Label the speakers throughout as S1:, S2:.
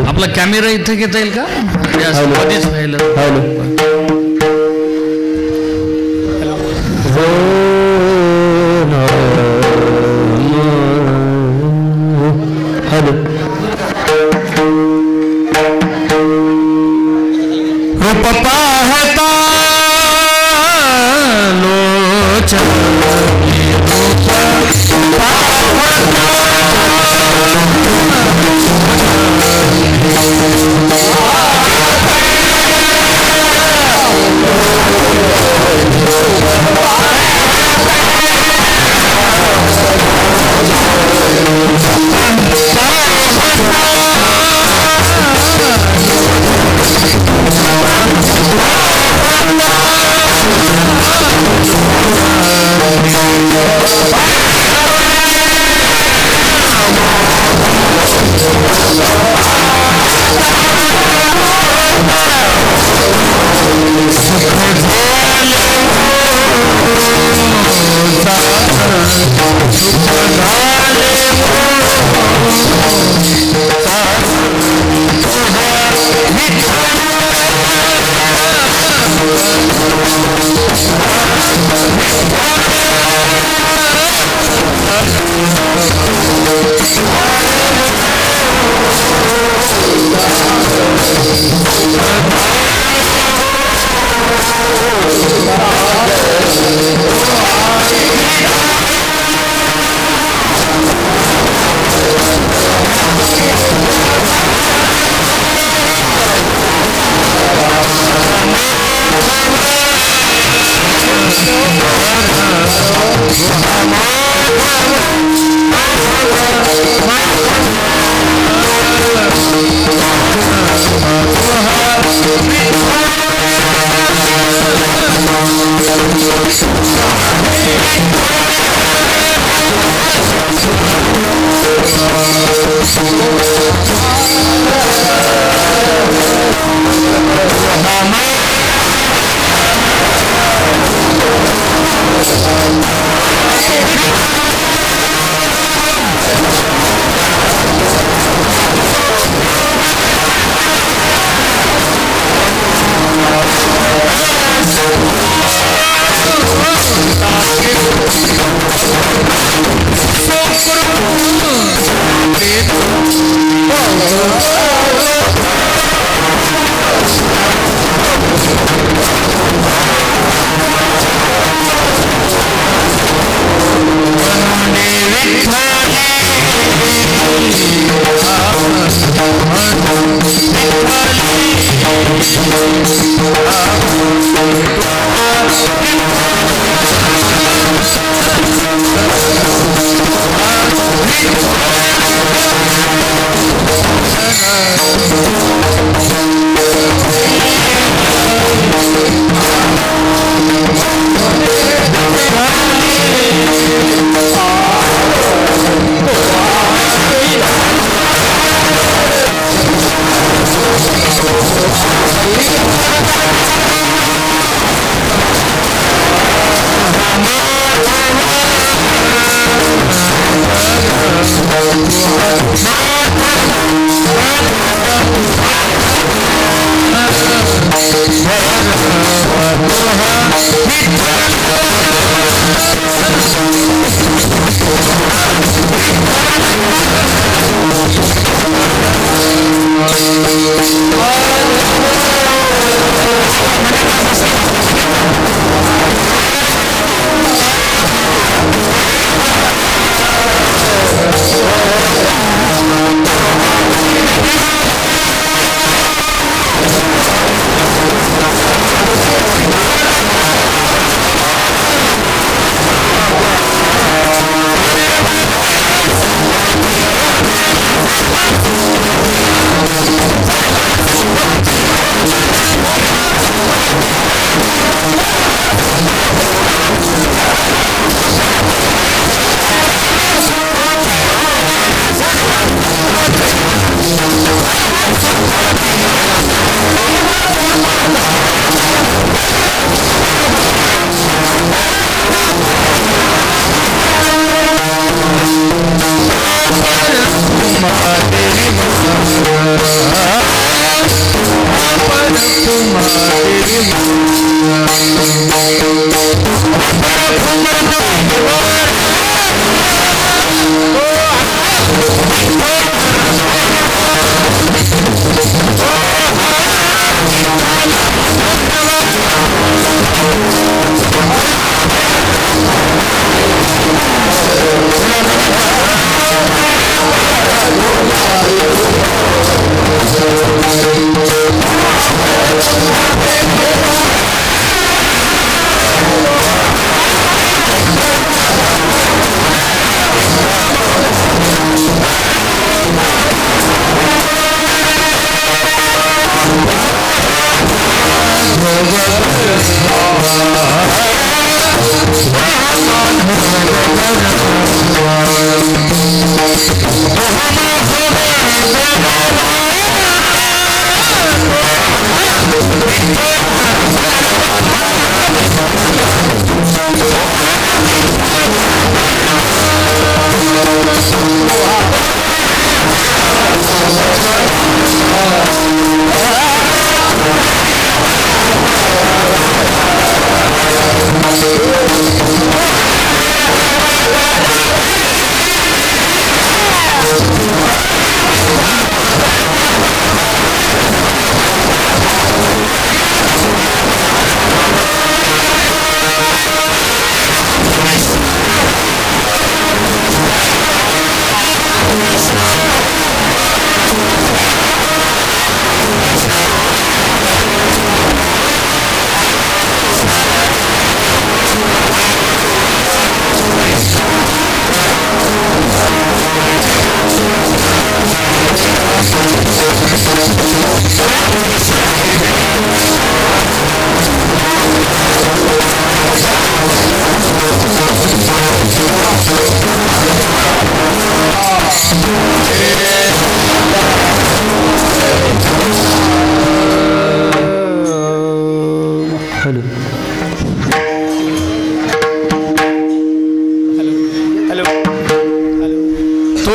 S1: आपला कॅमेरा इथे घेता येईल का?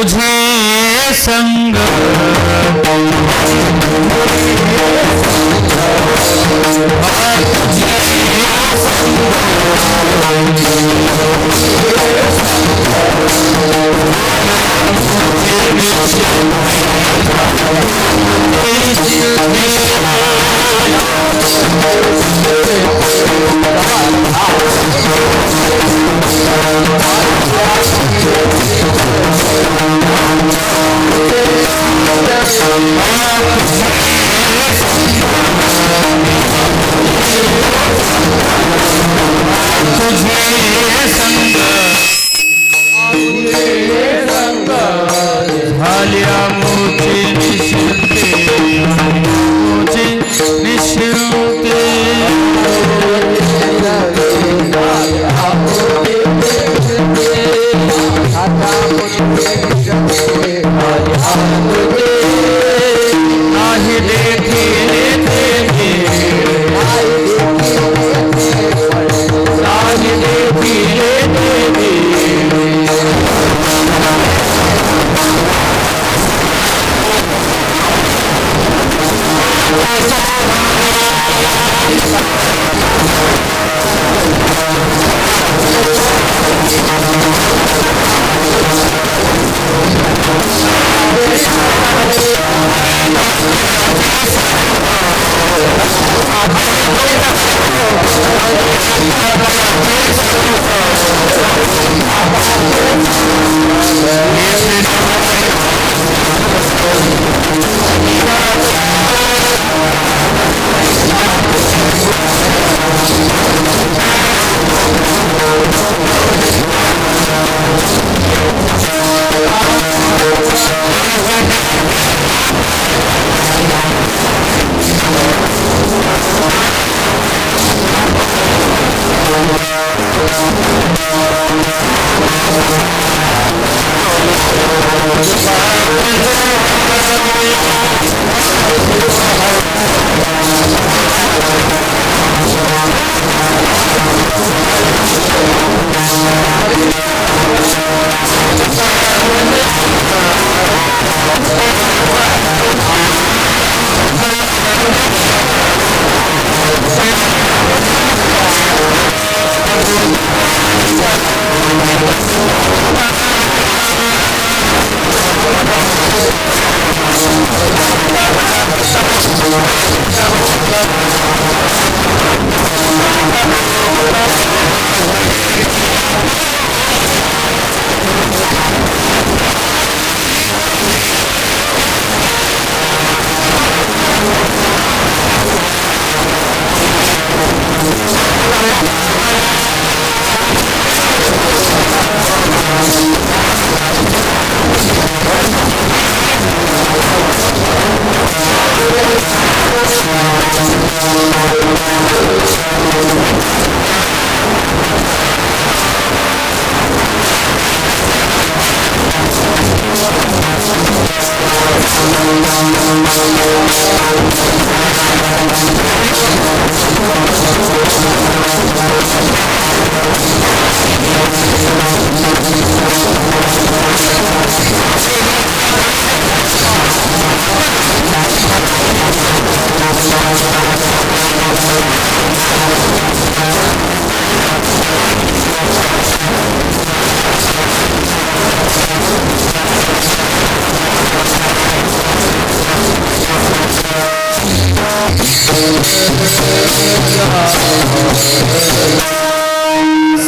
S1: तुझे संग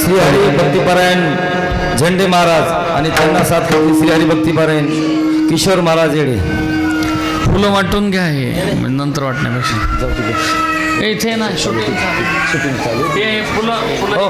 S2: श्रीहरी भक्तिपरायण झेंडे महाराज आणि त्यांना साथ होती श्रीहरी भक्तिपरायण किशोर महाराज येडे.
S1: फुलं वाटून घ्या हे नंतर वाटण्यापेक्षा इथे ना शूटिंग
S2: चालू
S1: हे फुलं
S2: हो.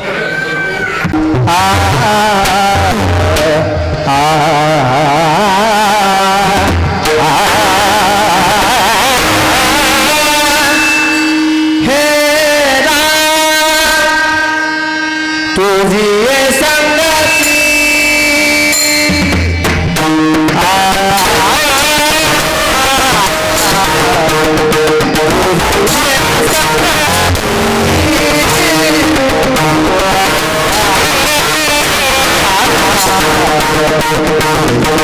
S3: Oh,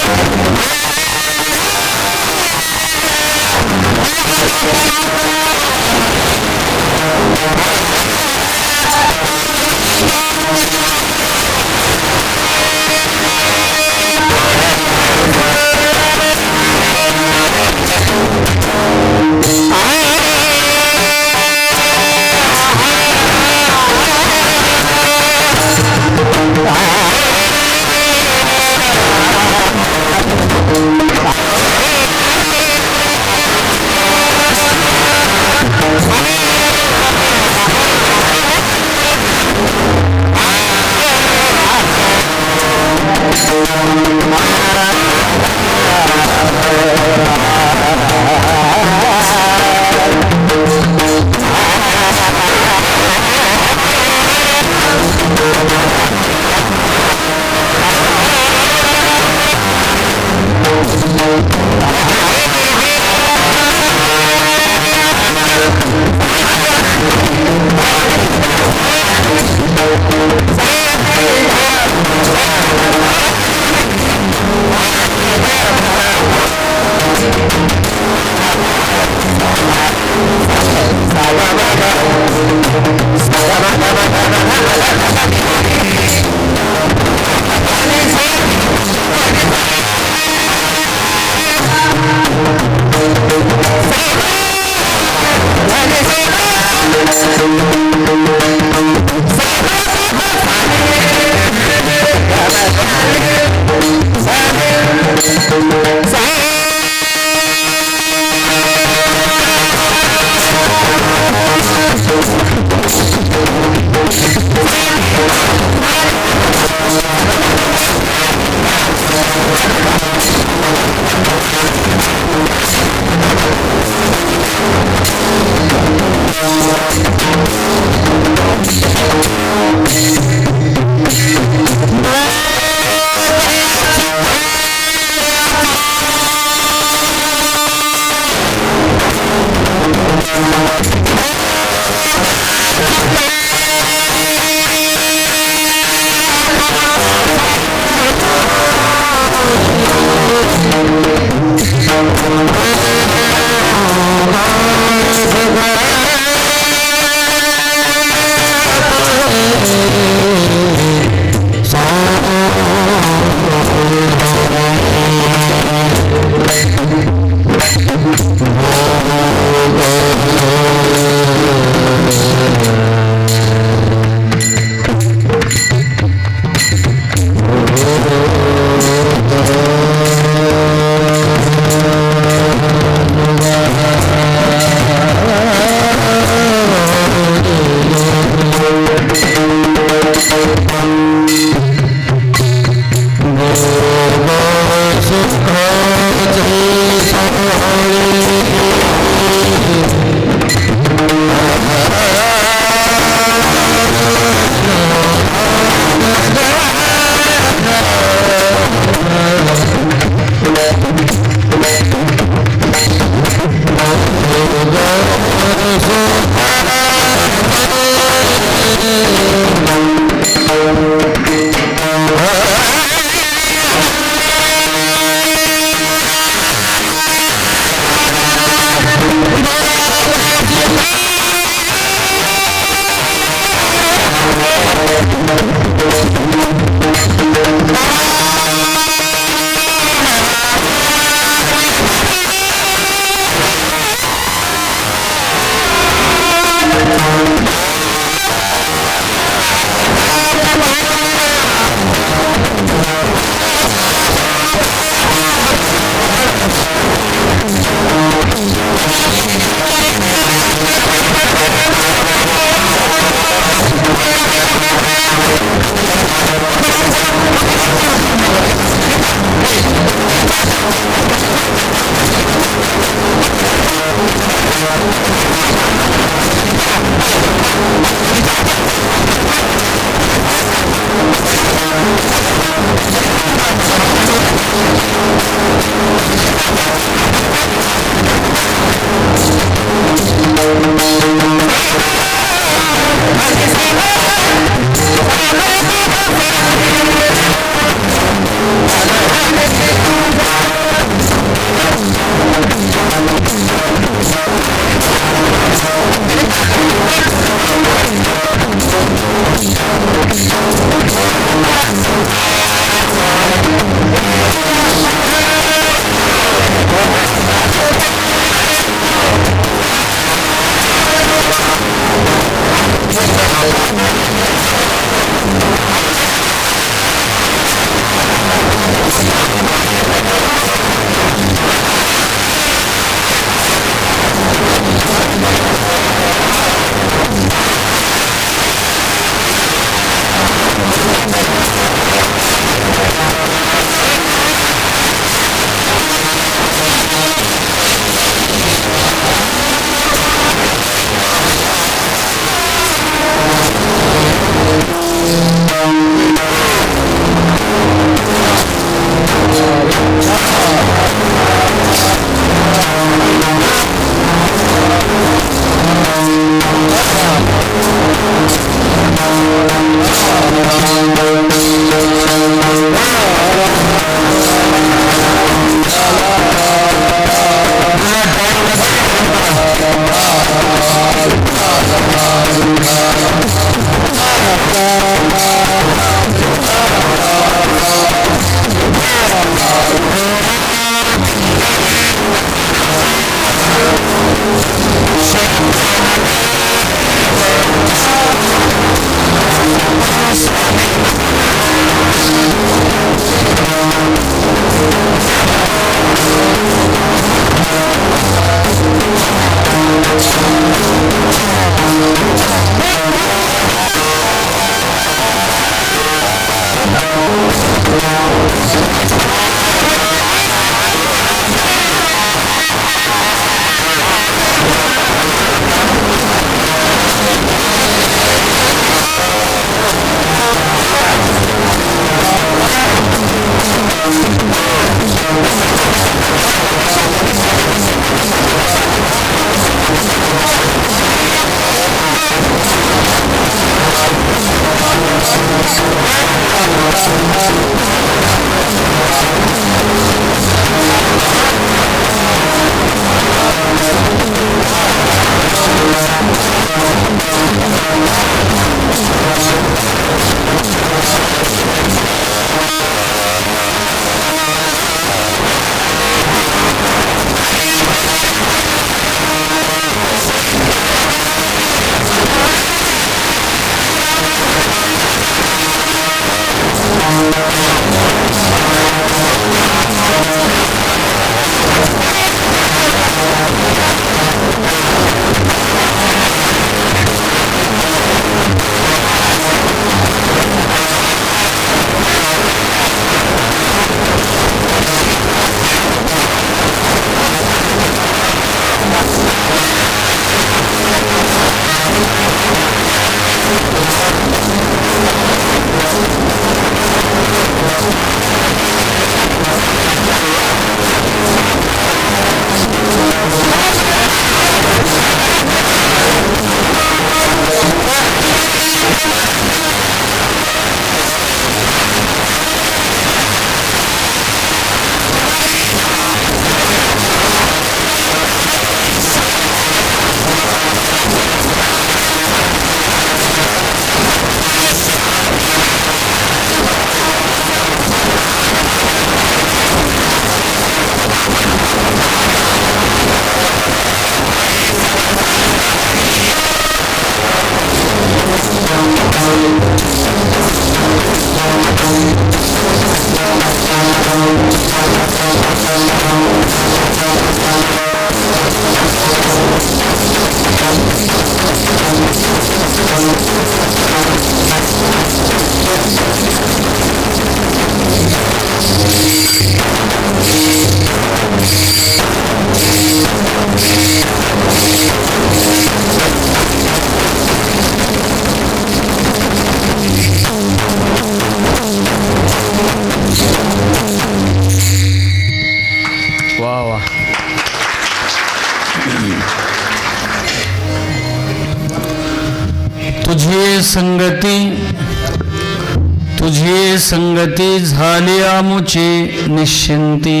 S1: तुझी संगती झाली आमुचे निश्चिंती,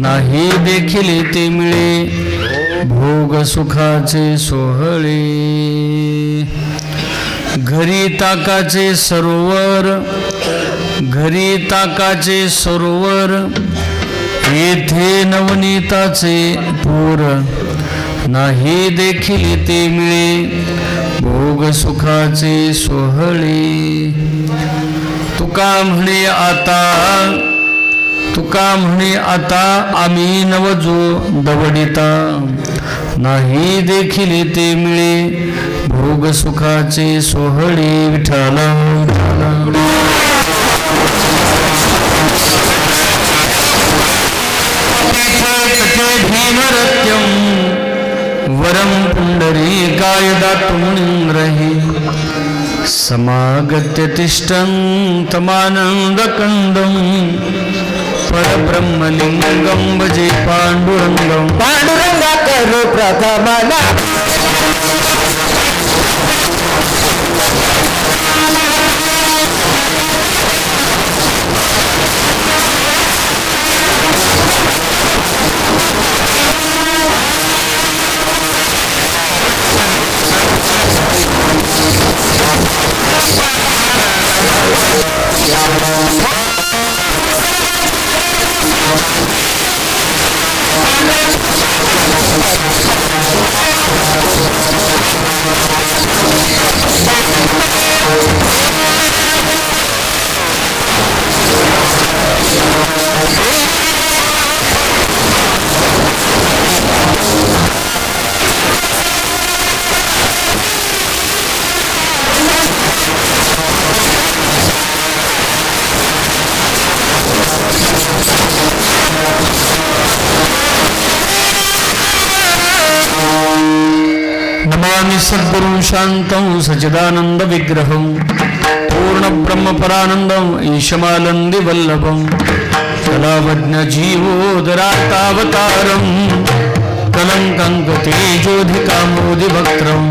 S1: नाही देखील ते मिळे भोग सुखाचे सोहळे. घरी ताकाचे सरोवर, येथे नवनीताचे पूर, नाही देखील ते मिळे भोग सुखाचे सोहळे. तुका म्हणे आता आम्ही नवजो दवडिता, नाही देखील ते मिळे भोग सुखाचे सोहळे. विठ्ठला भीमरत्यं वरं पुंडरीकाय दातुमुनीन्द्रहि, समागत्य तिष्ठन्तमानन्दकन्दं परब्रह्मलिङ्गं भजे पाण्डुरङ्गं.
S2: पांडुरंगा करो प्रथमला
S1: नमामि सद्गुरुं शान्तं सच्चिदानन्द विग्रहं, पूर्ण ब्रह्मपरानन्दं ईशमानन्दि वल्लभं, कलावज्ञ जीवोदरातावतारं, कलङ्कं तेजोधिकामोदिभक्त्रं,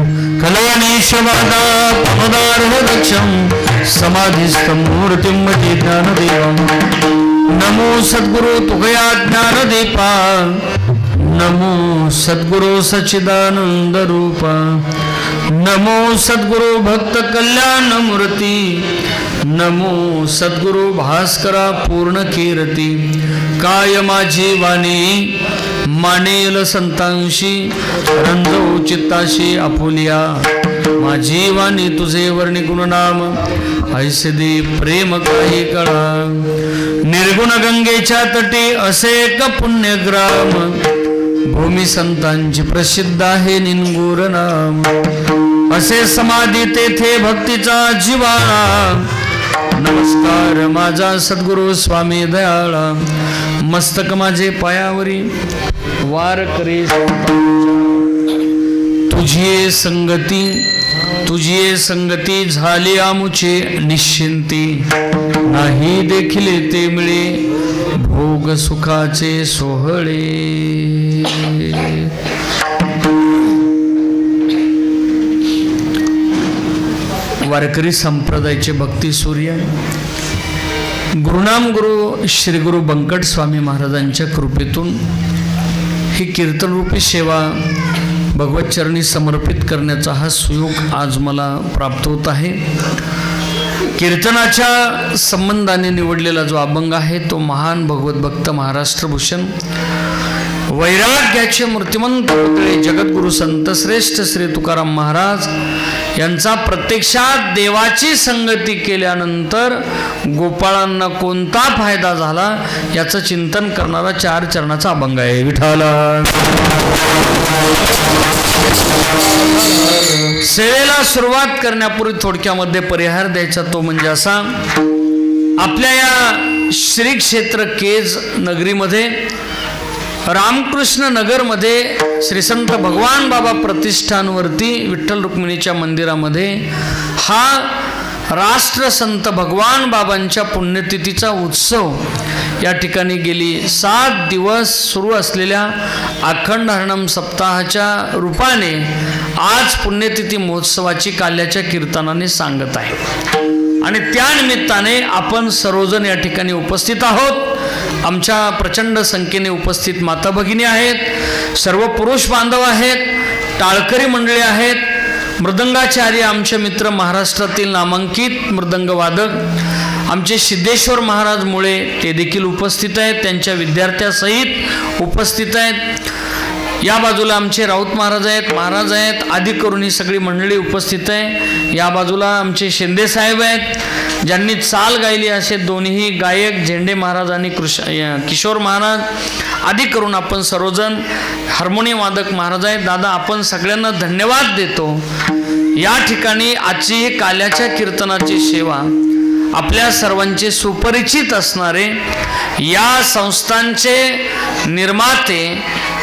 S1: कलानीशवादापमदार्हदक्षं, समाधिस्थं मूर्तिं मति ज्ञानदेवं. नमो सद्गुरु तुकया ज्ञानदीपा, नमो सद्गुरु सच्चिदानंद रूपा, नमो सद्गुरु भक्त कल्याण मूर्ती, नमो सद्गुरु भास्करा पूर्ण कीर्ती. काय माझी वाणी मानेल संतांशी, रंजो चित्ताशी आपुलिया, माझी वाणी तुझे वर्णी गुणनाम, ऐसे दे प्रेम काही कळा. निर्गुण गंगेच्या तटी असे एक पुण्यग्राम, भूमी संतांची प्रसिद्ध आहे निनगुर नाम. असे समाधी तेथे भक्तीचा जिव्हाळा, नमस्कार माझा सद्गुरु स्वामी दयाळा. मस्तक माझे पायावरी वार करे, तुझी संगती झाली आमुचे निश्चिंती, नाही देखील ते मिळे भोग सुखाचे सोहळे. वारकरी संप्रदायाचे भक्ती सूर्य गुरुनाम गुरु श्री गुरु बंकट स्वामी महाराजांच्या कृपेतून ही कीर्तनरूपी सेवा भगवत चरणी समर्पित करण्याचा हा सुयोग आज मला प्राप्त होत आहे. कीर्तनाच्या संबंधाने निवडलेला जो अभंग आहे तो महान भगवत भक्त महाराष्ट्रभूषण वैराग्याचे मूर्तिमंत पुतळे जगद्गुरु संत श्रेष्ठ श्री तुकाराम महाराज यांचा प्रत्यक्षात देवाची संगती केल्यानंतर गोपाळांना कोणता फायदा झाला याचं चिंतन करणारा 4 चरणाचा अभंग आहे. विठ्ठला सेवेला सुरुवात करण्यापूर्वी थोडक्यामध्ये परिहार द्यायचा तो म्हणजे असा, आपल्या या श्री क्षेत्र केज नगरीमध्ये रामकृष्ण नगरमध्ये श्री संत भगवान बाबा प्रतिष्ठानवरती विठ्ठल रुक्मिणीच्या मंदिरामध्ये हा राष्ट्रसंत भगवान बाबांच्या पुण्यतिथीचा उत्सव या ठिकाणी गेली 7 दिवस सुरू असलेल्या अखंड हरणम सप्ताहाच्या रूपाने आज पुण्यतिथी महोत्सवाची काल्याच्या कीर्तनाने सांगत आहे आणि त्यानिमित्ताने आपण सर्वजण या ठिकाणी उपस्थित आहोत। आमच्या प्रचंड संख्येने उपस्थित माता भगिनी आहेत, सर्व पुरुष बांधव आहेत, टाळकरी मंडळी आहेत, मृदंगाचार्य आमचे मित्र महाराष्ट्रातील नामांकित मृदंगवादक आमचे सिद्धेश्वर महाराज मुळे ते देखील उपस्थित आहेत, त्यांच्या विद्यार्थ्यासहित उपस्थित आहेत। या बाजूला आमचे राऊत महाराज आहेत, आदी करून ही सगळी मंडळी उपस्थित आहे। या बाजूला आमचे शिंदे साहेब आहेत, ज्यांनी चाल गायली असे दोन्ही गायक झेंडे महाराज आणि किशोर महाराज, आदी करून आपण सर्वजण हार्मोनियम वादक महाराज आहेत। दादा, आपण सगळ्यांना धन्यवाद देतो। या ठिकाणी आजची ही काल्याच्या कीर्तनाची सेवा आपल्या सर्वांचे सुपरिचित असणारे या संस्थांचे निर्माते,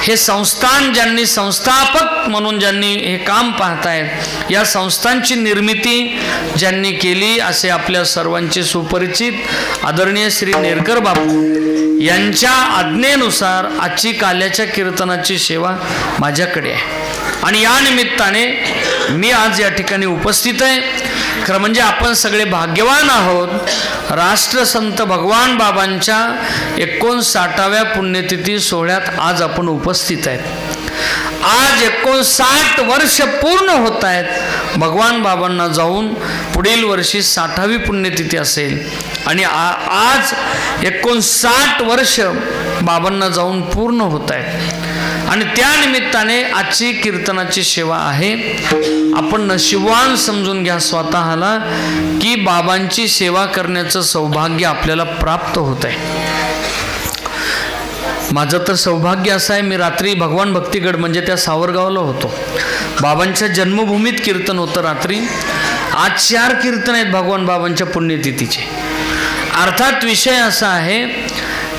S1: हे संस्थान ज्यांनी संस्थापक म्हणून ज्यांनी हे काम पाहतायत, या संस्थांची निर्मिती ज्यांनी केली असे आपल्या सर्वांचे सुपरिचित आदरणीय श्री नेरकर बापू यांच्या आज्ञेनुसार आजची काल्याच्या कीर्तनाची सेवा माझ्याकडे आहे आणि या निमित्ताने मी आज या ठिकाणी उपस्थित आहे। खरं म्हणजे आपण सगळे भाग्यवान आहोत। राष्ट्रसंत भगवान बाबांच्या 59व्या पुण्यतिथी सोहळ्यात आज आपण उपस्थित आहेत। आज 59 वर्ष पूर्ण होत आहेत भगवान बाबांना जाऊन, पुढील वर्षी 60वी पुण्यतिथी असेल आणि आज 59 वर्ष बाबांना जाऊन पूर्ण होत आहेत आणि त्यानिमित्ताने आजची कीर्तनाची सेवा आहे। आपण नशिबवान समजून घ्या स्वतःला की बाबांची सेवा करण्याचं सौभाग्य आपल्याला प्राप्त होत आहे। माझं तर सौभाग्य असं आहे, मी रात्री भगवान भक्तिगड म्हणजे त्या सावरगावला होतो, बाबांच्या जन्मभूमीत कीर्तन होतं रात्री। आज 4 कीर्तन आहेत भगवान बाबांच्या पुण्यतिथीचे। अर्थात विषय असा आहे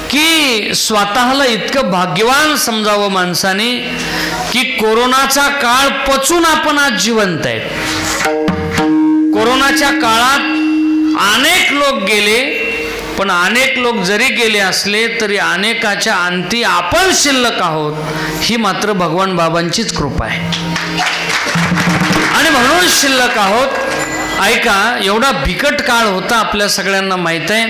S1: की स्वतःला इतकं भाग्यवान समजावं माणसाने की कोरोनाचा काळ पचून आपण आज जिवंत आहेत। कोरोनाच्या काळात अनेक लोक गेले, पण अनेक लोक जरी गेले असले तरी अनेकाच्या अंती आपण शिल्लक आहोत, ही मात्र भगवान बाबांचीच कृपा आहे आणि म्हणून शिल्लक आहोत। ऐका, एवढा बिकट काळ होता आपल्या सगळ्यांना माहित आहे।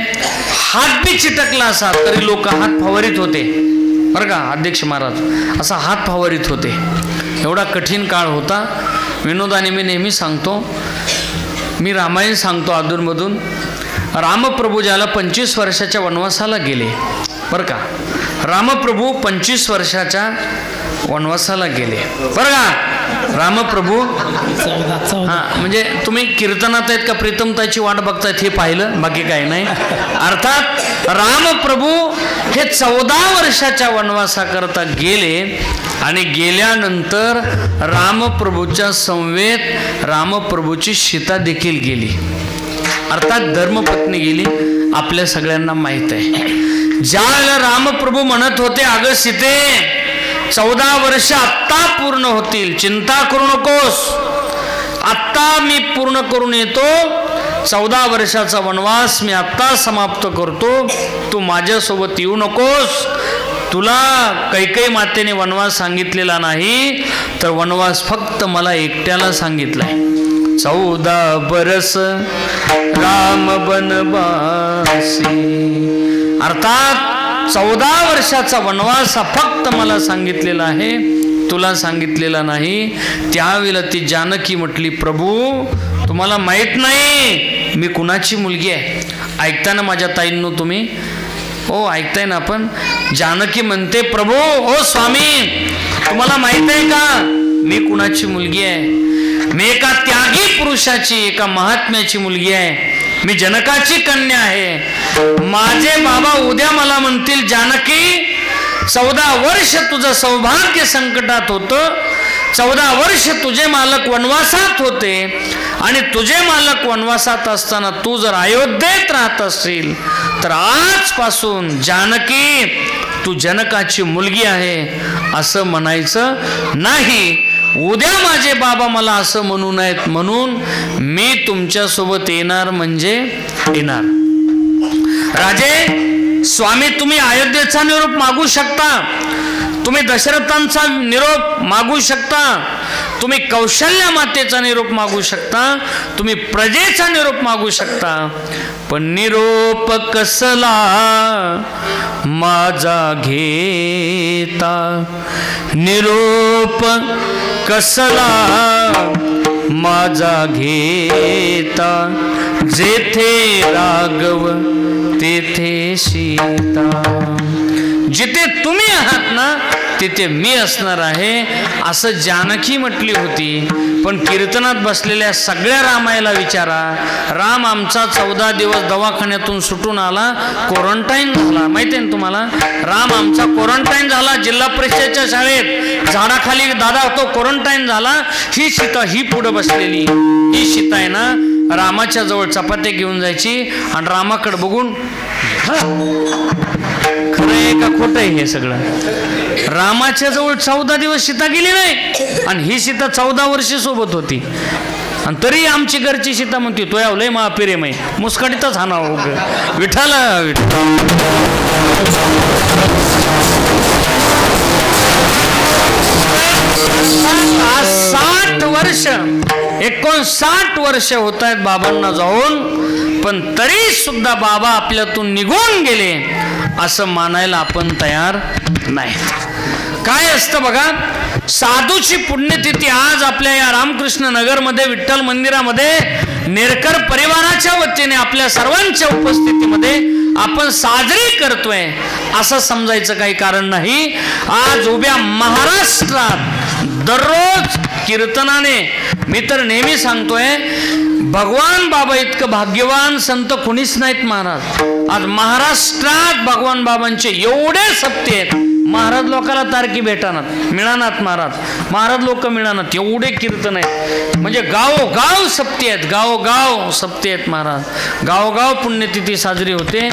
S1: हात बी चिटकला असा तरी लोक हात फवारीत होते बरं का, अध्यक्ष महाराज असा हात फवारीत होते। एवढा कठीण काळ होता। विनोदाने मी नेहमी सांगतो, मी रामायण सांगतो अधूनमधून। रामप्रभू ज्याला 25 वर्षाच्या वनवासाला गेले बरं का, रामप्रभू 25 वर्षाच्या वनवासाला गेले बरं का, रामप्रभू। हां, म्हणजे तुम्ही कीर्तनात आहेत का प्रीतमताची वाट बघतायत हे पाहिलं, बाकी काही नाही। अर्थात रामप्रभू हे 14 वर्षाच्या वनवासाकरता गेले आणि गेल्यानंतर रामप्रभूच्या समवेत रामप्रभूची सीता देखील गेली, अर्थात धर्मपत्नी गेली। आपल्या सगळ्यांना माहित आहे, ज्याला रामप्रभू म्हणत होते, अगं सीते 14 वर्ष आत्ता पूर्ण होतील, चिंता करू नकोस, आत्ता मी पूर्ण करून येतो, 14 वर्षाचा वनवास मी आत्ता समाप्त करतो, तू माझ्यासोबत येऊ नकोस। तुला कैकेयी मातेने वनवास सांगितलेला नाही, तर वनवास फक्त मला एकट्याला सांगितलाय। 14 बरस राम बनवासी, अर्थात 14 वर्षाचा वनवास फक्त मला सांगितलेला आहे, तुला सांगितलेला नाही। त्यावेळेला ती जानकी म्हटली, प्रभू तुम्हाला माहित नाही मी कुणाची मुलगी आहे। ऐकताना माझ्या ताईंनो तुम्ही, हो ऐकताय ना आपण, जानकी म्हणते, प्रभू ओ स्वामी तुम्हाला माहित आहे का मी कुणाची मुलगी आहे? मी एका त्यागी पुरुषाची, एका महात्म्याची मुलगी आहे, मी जनकाची कन्या आहे। माझे बाबा उद्या मला म्हणतील, जानकी 14 वर्ष तुझं सौभाग्य संकटात होतं, 14 वर्ष तुझे मालक वनवासात होते आणि तुझे मालक वनवासात असताना तू जर अयोध्येत राहत असशील तर आजपासून जानकी तू जनकाची मुलगी आहे असं म्हणायचं नाही। उद्या माझे बाबा मला असं म्हणू नयेत म्हणून मी तुमच्यासोबत येणार म्हणजे येणार. राजे स्वामी, तुम्ही अयोध्येचा निरोप मागू शकता, तुम्ही दशरथांचा निरोप मागू शकता, तुम्ही कौशल्या मातेचा निरोप मागू शकता, तुम्ही प्रजेचा निरोप मागू शकता, पण निरोप कसला माझा घेता, निरोप कसला माझा घेता, जेथे राघव तेथे सीता. जिथे तुम्ही आहात ना तिथे मी असणार आहे असं जानकी म्हटली होती. पण कीर्तनात बसलेल्या सगळ्या रामायला विचारा, राम आमचा 14 दिवस दवाखान्यातून सुटून आला, क्वारंटाईन झाला. माहिती आहे ना तुम्हाला, राम आमचा क्वारंटाईन झाला जिल्हा परिषदेच्या शाळेत, झाडाखाली दादा तो क्वारंटाईन झाला. ही सीता ही पुढे बसलेली, ही सीता आहे ना रामाच्या जवळ चपात्या घेऊन जायची आणि रामाकडे बघून खरं आहे का खोटं आहे हे सगळं. रामाच्या जवळ 14 दिवस सीता गेली नाही आणि ही सीता 14 वर्षे सोबत होती. आणि तरी आमची घरची सीता म्हणते तो यावलंय मा प्रेम आहे, मुस्काडीतच हा नाव विठाला. 60 वर्ष 59 वर्ष होत आहेत बाबांना जाऊन, पण तरी सुद्धा बाबा आपल्यातून निघून गेले असं मानायला आपण तयार नाही. काय असतं बघा, साधूची पुण्यतिथी आज आपल्या या रामकृष्ण नगरमध्ये विठ्ठल मंदिरामध्ये नेरकर परिवाराच्या वतीने आपल्या सर्वांच्या उपस्थितीमध्ये आपण साजरी करतोय असं समजायचं काही कारण नाही. आज उभ्या महाराष्ट्रात दररोज कीर्तनाने, मी तर नेहमी सांगतोय भगवान बाबा इतकं भाग्यवान संत कोणीच नाहीत महाराज. आज महाराष्ट्रात भगवान बाबांचे एवढे सप्ते आहेत, महाराज लोकाला तारकी भेटानात मिळानात, महाराज लोक मिळानात, एवढे कीर्तन आहेत. म्हणजे गावोगाव सप्ते आहेत, गावोगाव सप्ते आहेत महाराज. गावोगाव पुण्यतिथी साजरी होते,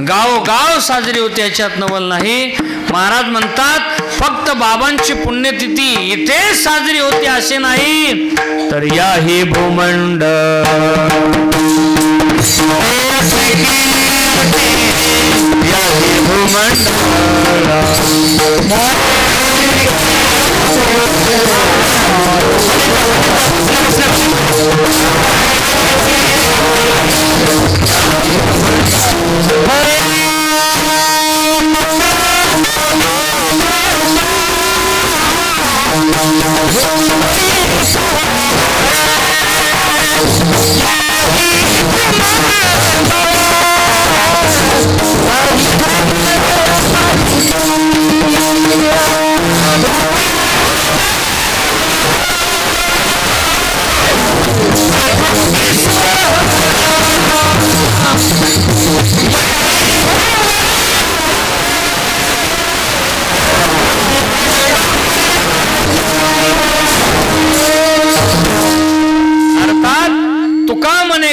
S1: गावोगाव साजरी होते, याच्यात नवल नाही. महाराज म्हणतात फक्त बाबांची पुण्यतिथी इथे साजरी होते असे नाही, तर याही भूमंड याही भूमंड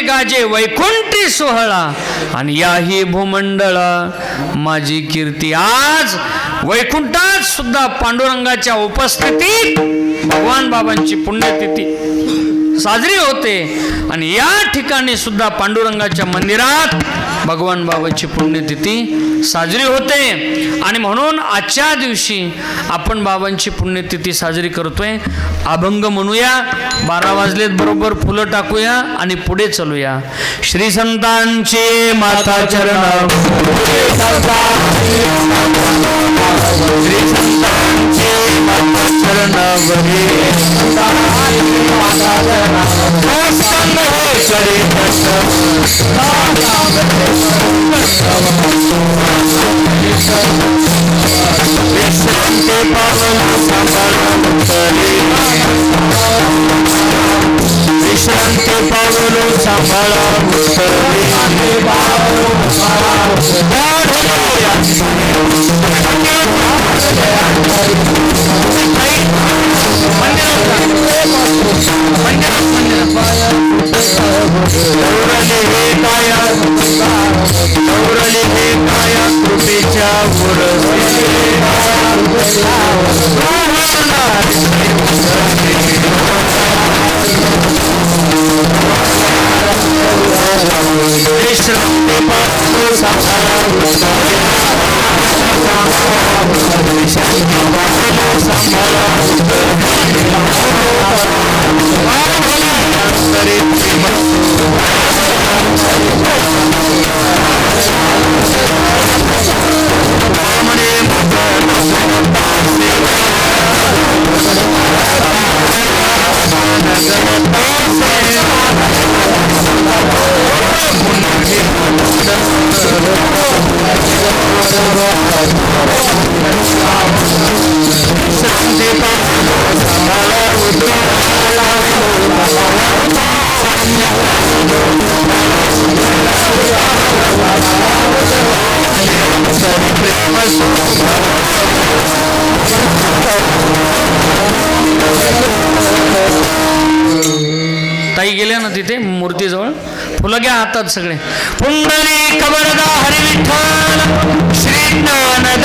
S1: गाजे वैकुंठी सोहळा आणि याही भूमंडळा माझी कीर्ती. आज वैकुंठात सुद्धा पांडुरंगाच्या उपस्थितीत भगवान बाबांची पुण्यतिथी साजरी होते आणि या ठिकाणी सुद्धा पांडुरंगाच्या मंदिरात भगवान बाबांची पुण्यतिथी साजरी होते. आणि म्हणून आजच्या दिवशी आपण बाबांची पुण्यतिथी साजरी करतोय. अभंग म्हणूया, 12 वाजलेत बरोबर फुलं टाकूया आणि पुढे चलूया. श्री संतांचे माता चरण, श्री संतांचे माता चरणावरी विश्रांती पावलो सांभाळा गौरली हे काया कृपेच्या पुरस्कार ताई गेल्या ना तिथे मूर्तीजवळ, फुलं घ्या हातात सगळे. पुंडली कबरदा हरी विठ्ठल श्री ज्ञानदेव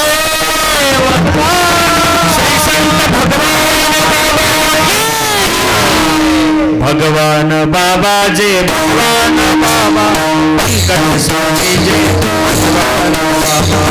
S1: श्री संत भगवान बाबा जे भगवान बाबा पंकज स्वामी जे भगवान बाबा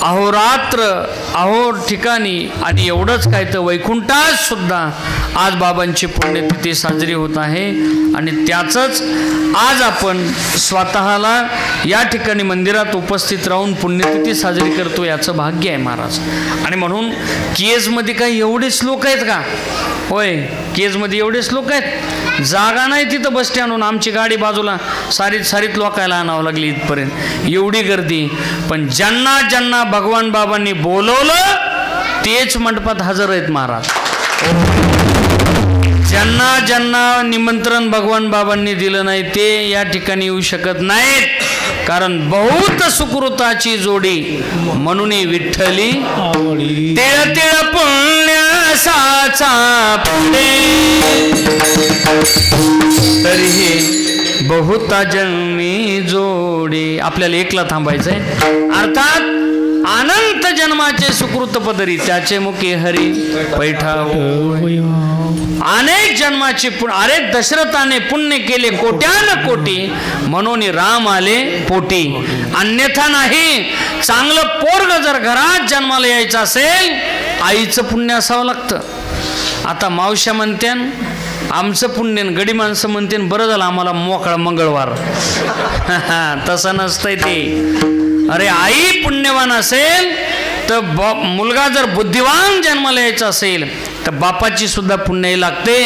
S1: अहोरात्र अहो ठिकाणी आणि एवढंच काय तर वैकुंठात सुद्धा आज बाबांची पुण्यतिथी साजरी होत आहे. आणि त्याचंच आज आपण स्वतःला या ठिकाणी मंदिरात उपस्थित राहून पुण्यतिथी साजरी करतो, याचं भाग्य आहे महाराज. आणि म्हणून केजमध्ये काही एवढेच लोक आहेत का? होय, केजमध्ये एवढेच लोक आहेत, जागा नाही तिथं बस स्टँडहून आमची गाडी बाजूला सारीत लोकायला आणावं लागली इथपर्यंत, एवढी गर्दी. पण ज्यांना ज्यांना भगवान बाबांनी बोलवलं तेच मंडपात हजर आहेत महाराज. ज्यांना ज्यांना निमंत्रण भगवान बाबांनी दिलं नाही ते या ठिकाणी येऊ शकत नाहीत, कारण बहुत सुकृताची जोडी म्हणून विठ्ठली तिळ तिळ पुण्यासाचा पुढे तरीही बहुता जन्मी जोडी. आपल्याला एकला थांबायचंय. अर्थात अनंत जन्माचे सुकृत पदरी त्याचे मुखे हरी पैठाव. अनेक जन्माचे अरे दशरथाने पुण्य केले कोट्यान कोटी म्हणून राम आले पोटी. अन्यथा नाही. चांगलं पोरग जर घरात जन्माला यायचं असेल आईचं पुण्य असावं लागतं. आता मावश्या म्हणत्यान आमचं पुण्य, गडी माणसं म्हणते बरं झालं आम्हाला मोकळा मंगळवार. तसं नसतंय ते. अरे आई पुण्यवान असेल तर मुलगा जर बुद्धिवान जन्माला यायचा असेल तर बापाची सुद्धा पुण्य लागते.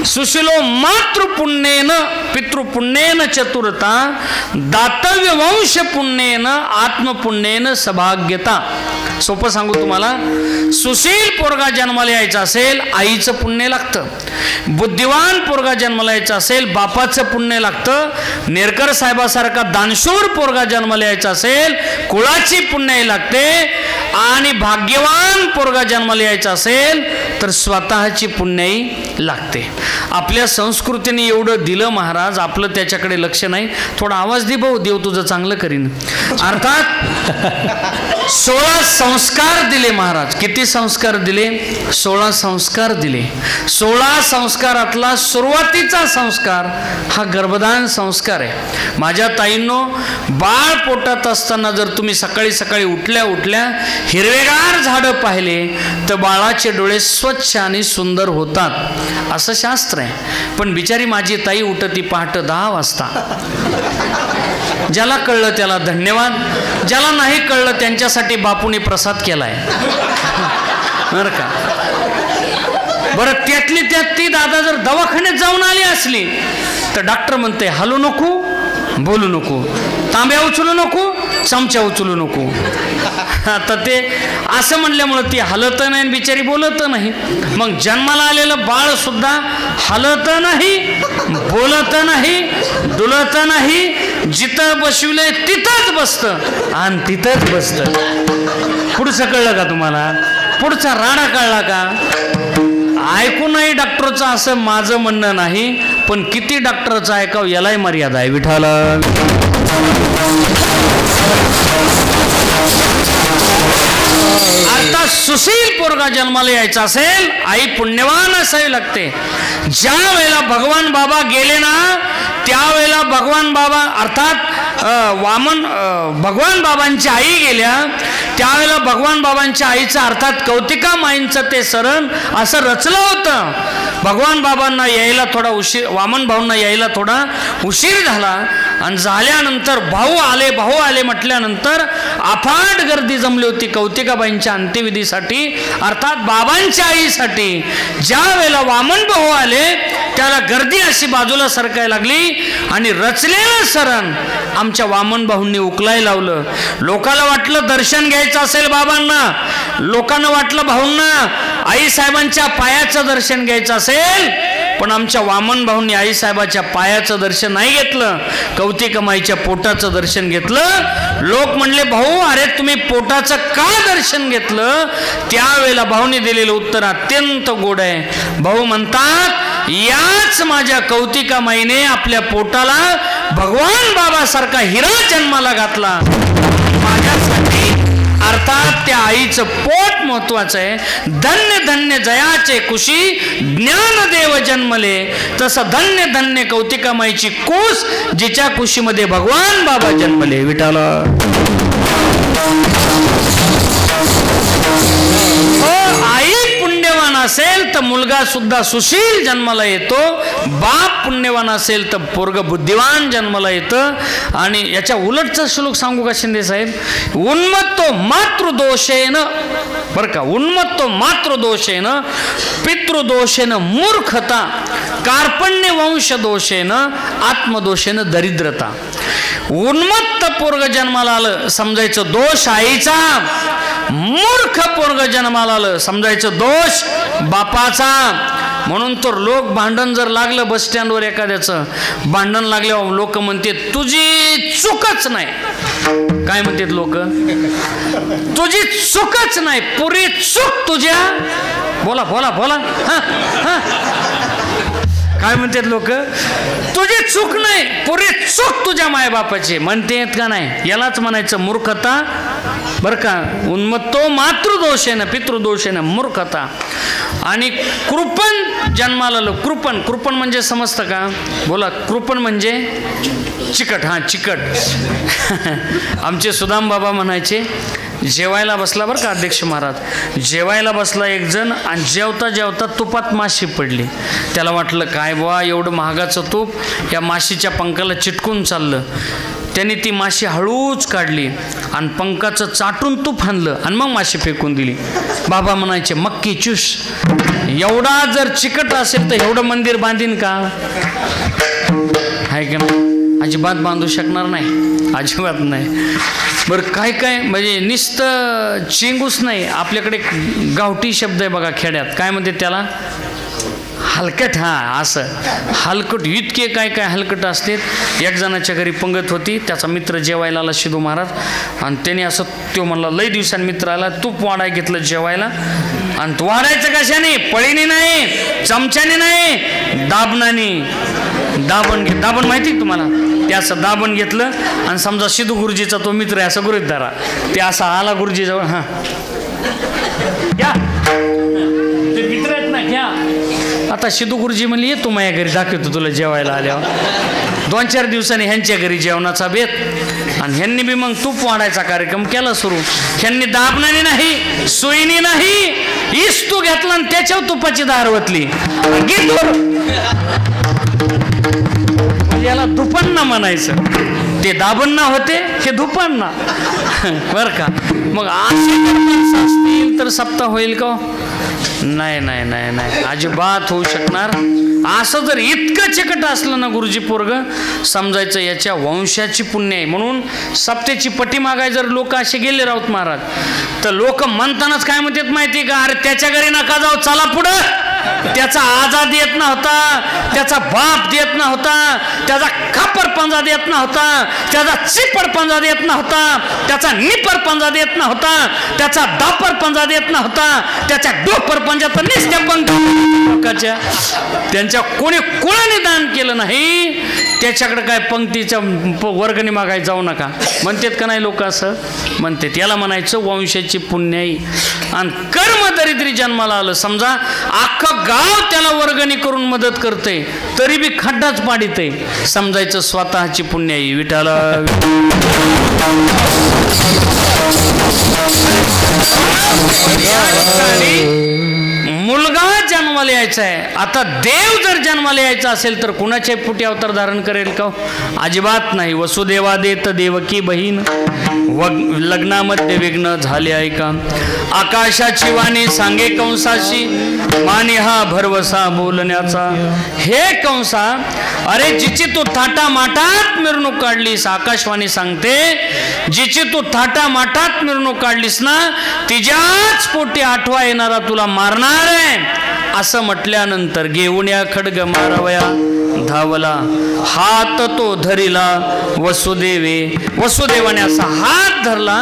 S1: सुशिलो मातृपुण्येन पितृपुण्येन चतुरता दातव्य वंश पुण्येन आत्मपुण्येन सभाग्यता. सोपं सांगू तुम्हाला, सुशील पोरगा जन्माला यायचा असेल आईचं पुण्य लागतं. बुद्धिवान पोरगा जन्माला यायचा असेल बापाचं पुण्य लागतं. नेरकर साहेबासारखा दानशूर पोरगा जन्माला यायचा असेल कुळाची पुण्य लागते. आणि भाग्यवान पोरगा जन्माला यायचा असेल तर स्वतःची पुण्याई लागते. आपल्या संस्कृतीने एवढं दिलं महाराज, आपलं त्याच्याकडे लक्ष नाही. थोडा आवाज दे भाऊ, देव तुझं चांगलं करीन. अर्थात 16 संस्कार दिले महाराज. किती संस्कार दिले? 16 संस्कार दिले. 16 संस्कारातला सुरुवातीचा संस्कार हा गर्भधान संस्कार आहे. माझ्या ताईंनो, बाळ पोटात असताना जर तुम्ही सकाळी सकाळी उठल्या उठल्या हिरवेगार झाडं पाहिले तर बाळाचे डोळे स्वच्छ आणि सुंदर होतात असं शास्त्र आहे. पण बिचारी माझी ताई उठती पहाटे 10 वाजता. ज्याला कळलं त्याला धन्यवाद, ज्याला नाही कळलं त्यांच्यासाठी बापूने प्रसाद केलाय बरं का. बरं त्यातली त्यात ती दादा जर दवाखान्यात जाऊन आली असली तर डॉक्टर म्हणते हलू नको, बोलू नको, तांब्या उचलू नको, चमचा उचलू नको. आता ते असं म्हणल्यामुळं ती हलत नाही बिचारी बोलत नाही. मग जन्माला आलेलं बाळ सुद्धा हलत नाही, बोलत नाही, डुलत नाही. जिथं बसविलंय तिथंच बसतं आणि तिथंच बसतं. पुढचं कळलं का तुम्हाला? पुढचा राडा कळला का? ऐकूनही डॉक्टरचं असं माझं म्हणणं नाही, पण किती डॉक्टरचं ऐकावं यालाही मर्यादा आहे. विठाला आता सुशील पोरगा जन्माला यायचा असेल, आई पुण्यवान असावी लागते. ज्या वेळेला भगवान बाबा गेले ना त्यावेळेला भगवान बाबा अर्थात भगवान बाबांच्या आई गेल्या त्यावेळेला भगवान बाबांच्या आईचं अर्थात कौतिका माईंचं ते सरण असं रचलं होतं. भगवान बाबांना यायला थोडा उशीर, वामन भाऊंना यायला थोडा उशीर झाला आणि झाल्यानंतर भाऊ आले म्हटल्यानंतर अफाट गर्दी जमली होती कौतिकाबाईंच्या अंत्यविधीसाठी अर्थात बाबांच्या आईसाठी. ज्या वेळेला वामन भाऊ आले त्याला गर्दी अशी बाजूला सरकायला लागली आणि रचलेलं सरण आमच्या वामन भाऊंनी उकलाय लावलं. लोकांना वाटलं दर्शन घ्यायचं असेल बाबांना, लोकांना वाटलं भाऊंना आई साहेबांच्या पायाचं दर्शन घ्यायचं असेल, पण आमच्या वामन भाऊंनी आई साहेबाच्या पायाचं दर्शन नाही घेतलं, कौतिकमाईच्या पोटाचं दर्शन घेतलं. लोक म्हणले भाऊ अरे तुम्ही पोटाचं का दर्शन घेतलं? त्यावेळेला भाऊनी दिलेलं उत्तर अत्यंत गोड आहे. भाऊ म्हणतात याच माझ्या कौतिकामाईने आपल्या पोटाला भगवान बाबासारखा हिरा जन्माला घातला. माझ्यासाठी अर्थात त्या आईचं पोट महत्वाचं आहे. धन्य धन्य जयाचे कुशी ज्ञानदेव जन्मले, तसं धन्य धन्य कौतिकामाईची कुस जिच्या कुशीमध्ये भगवान बाबा जन्मले. विठाला आई पुण्यवान असेल तर मुलगा सुद्धा सुशील जन्माला येतो, बाप पुण्यवान असेल तर पोरग बुद्धिवान जन्माला येतं. आणि याच्या उलटचा श्लोक सांगू का शिंदे साहेब? उन्मत्तो मातृदोषेन, बरं का, उन्मत्तो मातृदोषेन, पितृदोषेन मूर्खता, कार्पण्य वंश दोषेन, आत्मदोषेन दरिद्रता. उन्मत्त पोरग जन्माला आलं समजायचं दोष आईचा, मूर्ख पोरग जन्माला आलं समजायचं दोष बापाचा. म्हणून तर लोक भांडण जर लागलं बस स्टँडवर एखाद्याचं भांडण लागल्यावर लोक म्हणते तुझी चूकच नाही. काय म्हणतात लोक? तुझी चूकच नाही, पुरी चूक तुझ्या. बोला बोला बोला. काय म्हणतात लोक? तुझी चूक नाही, पुरी चूक तुझ्या मायबापाची. म्हणतेत का नाही? यालाच म्हणायचं मूर्खता. बरं का, उन्मत्तो मातृदोषेनं पितृदोषेनं मूर्खता. आणि कृपण जन्माला आलं. कृपण, कृपण म्हणजे समजतं का? बोला. कृपण म्हणजे चिकट. हां चिकट. आमचे सुदाम बाबा म्हणायचे जेवायला बसला बरं का अध्यक्ष महाराज, जेवायला बसला एक जण आणि जेवता जेवता तुपात माशी पडली. त्याला वाटलं काय बुवा एवढं महागाचं तूप या माशीच्या पंखाला चिटकून चाललं. त्यांनी ती माशी हळूच काढली आणि पंखाचं चाटून तूप आणलं आणि मग माशी फेकून दिली. बाबा म्हणायचे मक्की चूस. एवढा जर चिकट असेल तर एवढं मंदिर बांधीन का? आहे का? अजिबात बांधू शकणार नाही, अजिबात नाही. बरं काय काय म्हणजे नुसतं चिंगूस नाही. आपल्याकडे गावठी शब्द आहे बघा खेड्यात, काय म्हणते त्याला? हलकट. हां असं हलकट. इतके काय काय हलकट असते. एक जणाच्या घरी पंगत होती, त्याचा मित्र जेवायला आला शिदू महाराज, आणि त्याने असं तो म्हणला लई दिवसांनी मित्र आला, तूप वाढाय घेतलं जेवायला. आणि तू वाढायचं कशाने? पळीने नाही, चमच्याने नाही, दाबणाने. दाबण माहिती आहे तुम्हाला? ते असं दाबण घेतलं आणि समजा सिद्धू गुरुजीचा तो मित्र आहे असं गृहीत धरा. ते असा आला गुरुजीजवळ, हां घ्या ते मित्र आहेत ना घ्या. आता सिद्धू गुरुजी म्हणले ये तू माझ्या घरी दाखवतो तुला जेवायला आल्यावर. 2-4 दिवसांनी ह्यांच्या घरी जेवणाचा बेत, आणि ह्यांनी बी मग तूप वाढायचा कार्यक्रम केला सुरू. ह्यांनी दाबणाने नाही, सुईने नाही, इस्तू घेतला आणि त्याच्यावर तुपाची धार वतली. याला धुपन्ना म्हणायचं. ते दाबन्ना होते, हे धुपन्ना. बरं का? मग असे असतील तर सप्ताह होईल का? नाही नाही नाही नाही, अजिबात होऊ शकणार. असं जर इतकं चिकट असलं ना गुरुजी पोरग, समजायचं याच्या वंशाची पुण्य आहे. म्हणून सप्तेची पटी मागाय जर लोक असे गेले राऊत महाराज, तर लोक म्हणतानाच काय म्हणतात माहिती का, अरे त्याच्या घरी नका जाऊ, चला पुढं. त्याचा आजा देत नव्हता, त्याचा बाप देत नव्हता, त्याचा खापर पंजा देत नव्हता, त्याचा चिपड पंजा देत नव्हता, त्याचा निपर पंजा देत नव्हता, त्याचा दापर पंजा देत नव्हता, त्याच्या डोपर पंजात निस्त्या पंक्तीच्या त्यांच्या कोणी कोणाने दान केलं नाही, त्याच्याकडे काय पंक्तीच्या वर्गणी मागाय जाऊ नका म्हणतात का नाही लोक, असं म्हणतात. याला म्हणायचं वंशाची पुण्याई. आणि कर्म दरिद्री जन्माला आलं समजा, अख्खं गाव त्याला वर्गणी करून मदत करते, तरी बी खड्डाच पाडिते, समजायचं स्वतःची पुण्याई. विठाला मुलगा जन्माला यायचा आहे. आता देव जर जन्माला यायचा असेल तर कुणाच्या पोटी अवतार धारण करेल का? अजिबात नाही. वसुदेवा देत देवकी बहीण, लग्नामध्ये विघ्न झाले आहे का? आकाशाची वाणी सांगे कंसाशी, माने हा भरवसा बोलण्याचा. हे कंसा, अरे जिची तू थाटा माटात मिरवणूक काढलीस, आकाशवाणी सांगते जिची तू थाटा माटात मिरवणूक काढलीस ना, तिच्याच पोटी आठवा येणारा तुला मारणार आहे. असं म्हटल्यानंतर घेऊन या खड्ग मारावया धावला, हात तो धरिला वसुदेवे. वसुदेवाने असा हात धरला.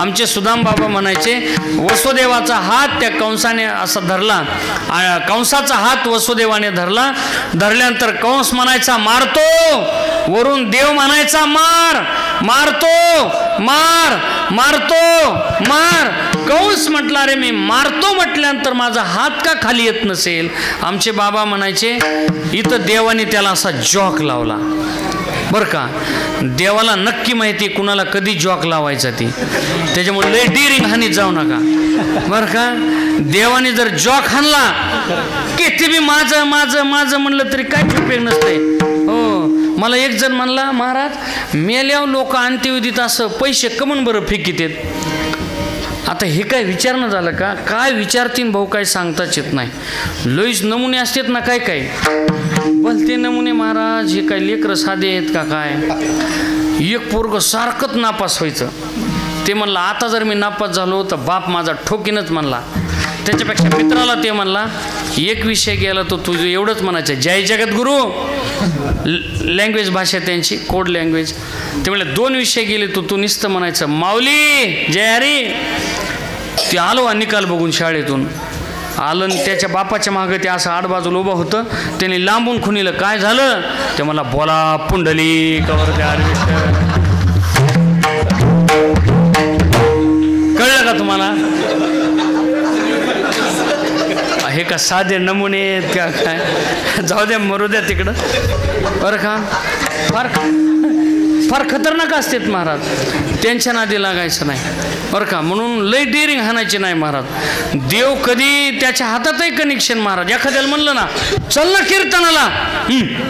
S1: आमचे सुदाम बाबा म्हणायचे, वसुदेवाचा हात त्या कंसाने असा धरला, कंसाचा हात वसुदेवाने धरला. धरल्यानंतर कंस म्हणायचा मारतो, वरून देव म्हणायचा मार, मारतो मार, मारतो मार. कंस म्हटला रे मी मारतो म्हटल्यानंतर माझा हात का खाली येत नसेल? आमचे बाबा म्हणायचे इथं देवाने त्याला असा जॉक लावला बरं का. देवाला नक्की माहिती कुणाला कधी जॉक लावायचा ती, त्याच्यामुळे लय डिरिंग हानीत जाऊ नका बरं का. देवाने जर जॉक हाणला किती बी माझं माझं माझं म्हणलं तरी काय उपयोग नसते. हो, मला एक जण म्हणला, महाराज मेल्यावर लोक अंत्यविधीत असं पैसे कमून बरं फेकीत येत. आता हे काय विचारणं झालं का? काय विचारतीन भाऊ, काय सांगताच येत नाही. लईच नमुने असतात ना काय काय, भलते नमुने महाराज. हे काय लेकरं साधे आहेत का काय? एक पोरग सारखंच नापास व्हायचं. ते म्हणलं आता जर मी नापास झालो तर बाप माझा ठोकीनच म्हणला. त्याच्यापेक्षा मित्राला ते म्हणला, एक विषय गेला तो तुझं एवढंच म्हणायचं, जय जगद्गुरु, लँग्वेज भाषा त्यांची कोड लँग्वेज. ते म्हणले 2 विषय गेले तू नुसतं म्हणायचं माऊली जय हरी. ते आलो निकाल बघून शाळेतून आलं, त्याच्या बापाच्या मागं ते असं आडबाजूला उभं होतं. त्याने लांबून खुनीलं, काय झालं? ते मला बोला पुंडली कवर द्या. कळलं का तुम्हाला? हे का साधे नमुने आहेत का काय? जाऊ द्या, मरू द्या तिकडं बरं का. फार खतरनाक असतात महाराज, त्यांच्या नादी लागायचं नाही बरं का. म्हणून लय डेअरिंग हाणायची नाही महाराज. देव कधी त्याच्या हातातही कनेक्शन. महाराज एखाद्याला म्हणलं ना चल ना कीर्तनाला,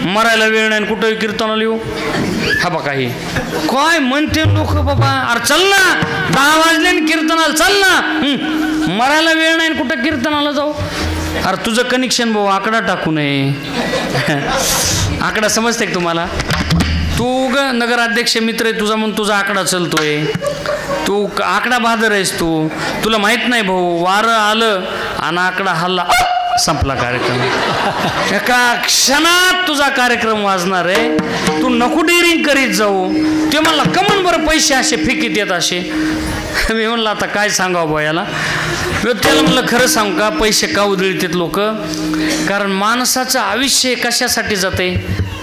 S1: मरायला वेळ नाही, कुठंही कीर्तनाला येऊ. हा बघा हे काय म्हणते लोक बाबा, अरे चल ना 10 वाजले कीर्तनाला, चल ना, मरायला वेळ नाही कुठं कीर्तनाला जाऊ. अरे तुझं कनेक्शन भाऊ आकडा टाकू नये. आकडा समजते का तुम्हाला? तू ग नगराध्यक्ष मित्र आहे तुझा म्हणून तुझा आकडा चलतोय, तू आकडा बहादर आहेस तू. तुला माहित नाही भाऊ, वारं आलं आणि आकडा हल्ला, संपला कार्यक्रम. एका क्षणात तुझा कार्यक्रम वाजणार आहे. तू नको डेअरिंग करीत जाऊ. ते म्हणला कमन बरं पैसे असे फिकीत येत असे. मी म्हणलं आता काय सांगावं बा याला. त्याला म्हणलं खरं सांगू का, पैसे का उधळतात लोक? कारण माणसाचं आयुष्य कशासाठी जाते?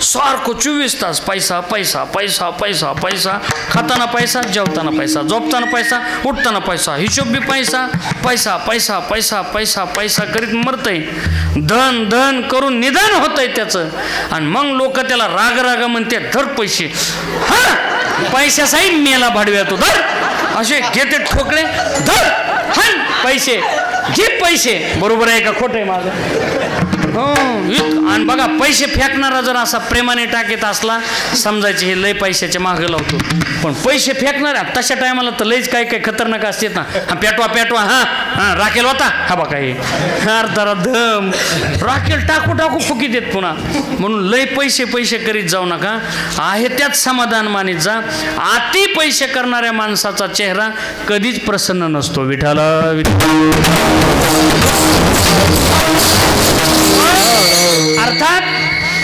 S1: सारखं 24 तास पैसा पैसा पैसा पैसा पैसा. खाताना पैसा, जेवताना पैसा, झोपताना पैसा, उठताना पैसा, हिशोब बी पैसा पैसा पैसा पैसा पैसा पैसा करीत मरतंय. धन धन करून निधन होतंय त्याचं. आणि मग लोक त्याला राग राग म्हणते धर पैसे. हा पैशाचाही मेला भाडव्या तू धर, असे घेते ठोकळे, धर हन पैसे, घे पैसे. बरोबर आहे का खोटं आहे माझं? हो आणि बघा पैसे फेकणारा जर असा प्रेमाने टाकीत असला समजायचे हे लय पैशाच्या मागं लावतो. पण पैसे फेकणाऱ्या तशा टायमाला तर लयच काय काय खतरनाक असतात ना. पेटवा पेटवा हां राखेल होता हा बघा हे अर्धा धम राखेल टाकू टाकू फुकी देत पुन्हा. म्हणून लय पैसे करीत जाऊ नका. आहे त्यात समाधान मानित जा. अति पैसे करणाऱ्या माणसाचा चेहरा कधीच प्रसन्न नसतो. विठाला अर्थात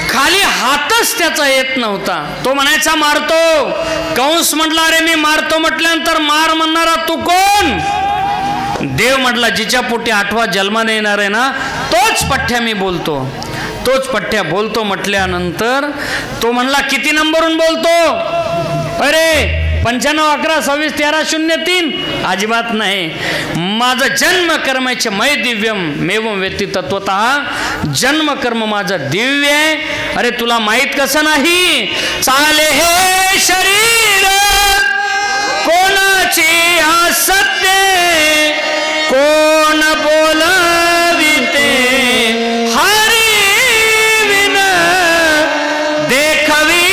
S1: खाली हातच त्याचा येत नव्हता. तो म्हणायचा मारतो. कंस म्हटला अरे मी मारतो म्हटल्यानंतर मार म्हणणारा तू कोण? देव म्हटला जिच्या पोटी 8वा जन्माने येणार आहे ना तोच पठ्ठ्या मी बोलतो. तोच पठ्ठ्या बोलतो म्हटल्यानंतर तो म्हणला किती नंबरून बोलतो? अरे 95 11 26 13 03 अजिबात नाही. माझं जन्म कर्माचे मय दिव्यम मेवम व्यक्ती तत्वतः जन्म कर्म माझं दिव्य आहे. अरे तुला माहित कसं नाही? चाले हे शरीर कोणाची असत्य कोण बोलविते हरी विन देखवी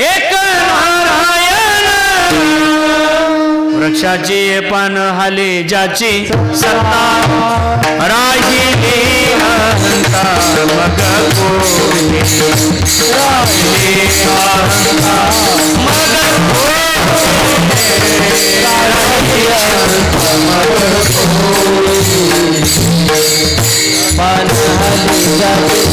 S1: एक नारायण. वृक्षाची पान हाले ज्याची सत्ता राहिली अहंता मग कोणी राहिली अहंता मग पान हाले ज्याची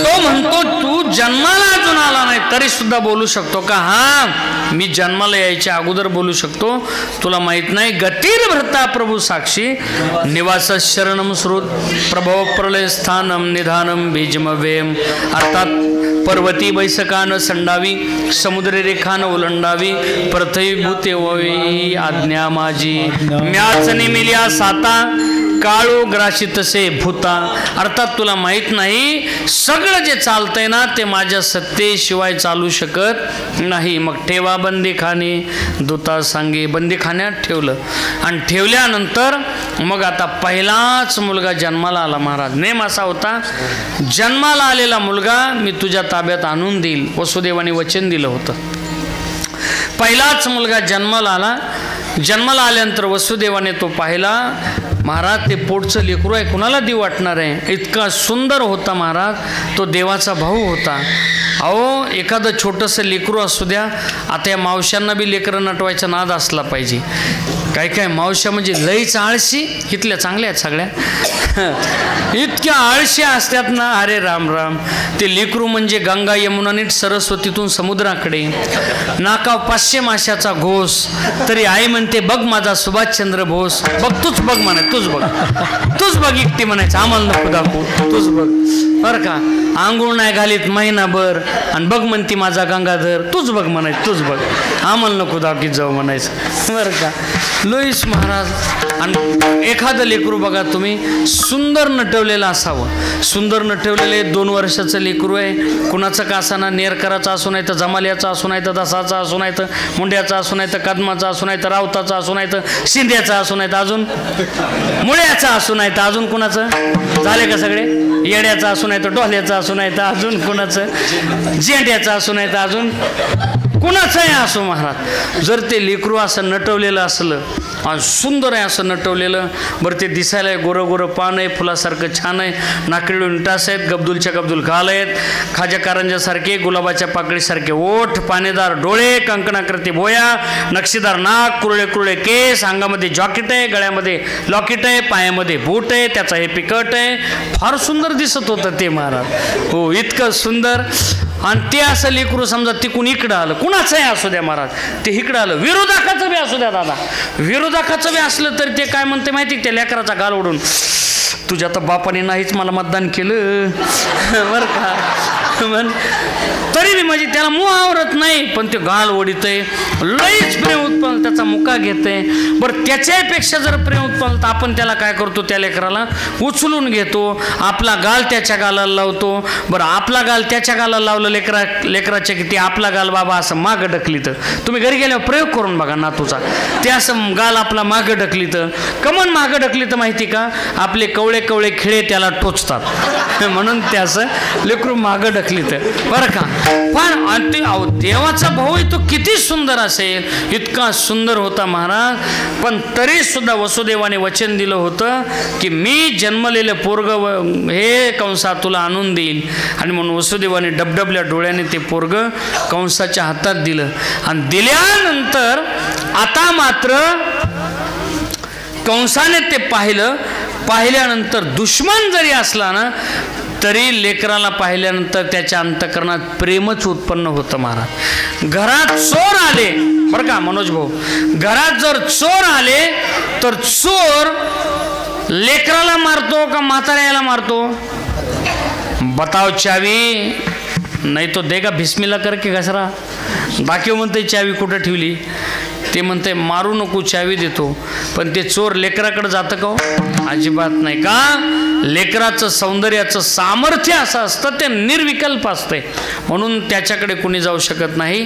S1: तो म्हणतो तू जन्माला अजून आला नाही तरी सुद्धा बोलू शकतो का? हा मी जन्माला यायच्या अगोदर बोलू शकतो. तुला माहित नाही गतीर भरता प्रभू साक्षी निवास शरणम श्रुत प्रभव प्रलय स्थानम निधानम बीजमवेम. अर्थात पर्वती बैसकान संडावी समुद्र रेखान ओलंडावी प्रथई भूते ववी आज्ञा माझी म्याच निमिल्या साता काळू ग्राशी तसे भूता. अर्थात तुला माहित नाही सगळं जे चालतंय ना ते माझ्या सत्तेशिवाय चालू शकत नाही. मग ठेवा बंदीखाने दूता सांगे. बंदीखान्यात ठेवलं आणि ठेवल्यानंतर मग आता पहिलाच मुलगा जन्माला आला. महाराज नेम असा होता जन्माला आलेला मुलगा मी तुझ्या ताब्यात आणून देईल. वसुदेवाने वचन दिलं होतं. पहिलाच मुलगा जन्माला आला. जन्माला आल्यानंतर वसुदेवाने तो पाहिला. महाराज ते पोटचं लेकरू आहे कुणाला देव वाटणार आहे? इतका सुंदर होता महाराज. तो देवाचा भाऊ होता. अहो एखादं छोटंसं लेकरू असू द्या. आता या मावशांना बी लेकरं नटवायचा नाद असला पाहिजे. काय काय मावशा म्हणजे लईच आळशी. इथल्या चांगल्या आहेत सगळ्या इतक्या आळशी असतात ना. अरे राम राम. ते लेकरू म्हणजे गंगा यमुना नीट सरस्वतीतून समुद्राकडे नाकाव 500 माशाचा घोस तरी आई म्हणते बघ माझा सुभाषचंद्र बोस. बघ तूच बघ म्हणाय तूच बघ एकटी म्हणायचं आम्हाला नको दाखवू तूच बघ बरं का. आंघोळ नाही घालीत महिनाभर आणि बघ म्हणती माझा गंगाधर तूच बघ म्हणायचं तूच बघ आम्हाला नको दाखवीत जाऊ म्हणायचं बरं का. लुईस महाराज. आणि एखादं लेकरू बघा तुम्ही सुंदर नटवलेलं असावं. सुंदर नटवलेले 2 वर्षाचं लेकरू आहे. कुणाचं का असाना नेरकराचं असू नाही तर जमाल्याचं असू नाही तर दसाचं असू नाही तर मुंड्याचं असू नाही तर कदमाचं असू नाही तर रावताचं असू नाही तर शिंद्याचं असू नाही तर अजून मुळ्याचं असू नाही तर अजून कुणाचं झाले का सगळे? येड्याचं असू नाही तर डोल्याचं असू नाही तर अजून कुणाचं जेंड्याचं असू नाही तर अजून कुणाचंही असो महाराज. जर ते लेकरू असं नटवलेलं असलं आणि सुंदर आहे असं नटवलेलं बरं ते दिसायला गोरं गोरं पान आहे फुलासारखं छान आहे. नाकळी उंटास आहेत गब्दुलच्या गब्दुल घाल आहेत. खाजा कारंजासारखे गुलाबाच्या पाकळीसारखे ओठ पानेदार डोळे कंकणाकृती भोया नक्षीदार नाक कुरळे कुरळे केस अंगामध्ये जॉकेट आहे गळ्यामध्ये लॉकेट आहे पायामध्ये बूट आहे त्याचा हे पिकट आहे. फार सुंदर दिसत होतं ते महाराज. हो इतकं सुंदर. आणि ते असं लेकरू समजा तिकून इकडं आलं कुणाचंही असू द्या महाराज ते इकडं आलं विरोधकाचं बी असू द्या दादा विरोधकाचं बी असलं तर ते काय म्हणते माहिती त्या लेकराचा गाल ओढून तुझ्या तर बापाने नाहीच मला मतदान केलं बरं का. तरी बी म्हणजे त्याला मुह आवरत नाही, पण ते गाल ओढितय, लईच प्रेम उत्पन्न, त्याचा मुका घेतय. बरं त्याच्यापेक्षा जर प्रेम उत्पन्न तर आपण त्याला काय करतो, त्या लेकराला उचलून घेतो, आपला गाल त्याच्या गालाला लावतो. बरं आपला गाल त्याच्या गालाला लावलं लेकराच्या की ते आपला गाल बाबा असं मागं ढकलीत. तुम्ही घरी गेल्यावर प्रयोग करून बघा नातूचा, ते असं गाल आपला मागं ढकलीत. कमन मागं ढकलीत माहिती का, आपले कवळे कवळे खिळे त्याला टोचतात म्हणून ते असं लेकरू मागं ढकलीत बरं का. पण ते देवाचा भाऊ तो किती सुंदर असेल, इतका सुंदर होता महाराज. पण तरी सुद्धा वसुदेवाने वचन दिलं होतं की मी जन्मलेलं पोरग हे कंसा तुला आणून देईल. आणि म्हणून वसुदेवाने डबडबल्या डोळ्याने ते पोरग कंसाच्या हातात दिलं. आणि दिल्यानंतर आता मात्र कंसाने ते पाहिल्यानंतर दुश्मन जरी असला ना तरी लेकराला पाहिल्यानंतर त्याच्या अंतःकरणात प्रेमच उत्पन्न होतं महाराज. घरात चोर आले बरं का मनोज भाऊ, घरात जर चोर आले तर चोर लेकराला मारतो का म्हाताऱ्याला मारतो? बताओ चावी, नाही तो देगा भिस्मिल्ला करके घसरा. बाकी म्हणते चावी कुठं ठेवली, ते म्हणते मारू नको चावी देतो. पण ते चोर लेकराकडे जातं का? अजिबात नाही. का? लेकराचं सौंदर्याचं सामर्थ्य असं असतं, ते निर्विकल्प असते, म्हणून त्याच्याकडे कुणी जाऊ शकत नाही.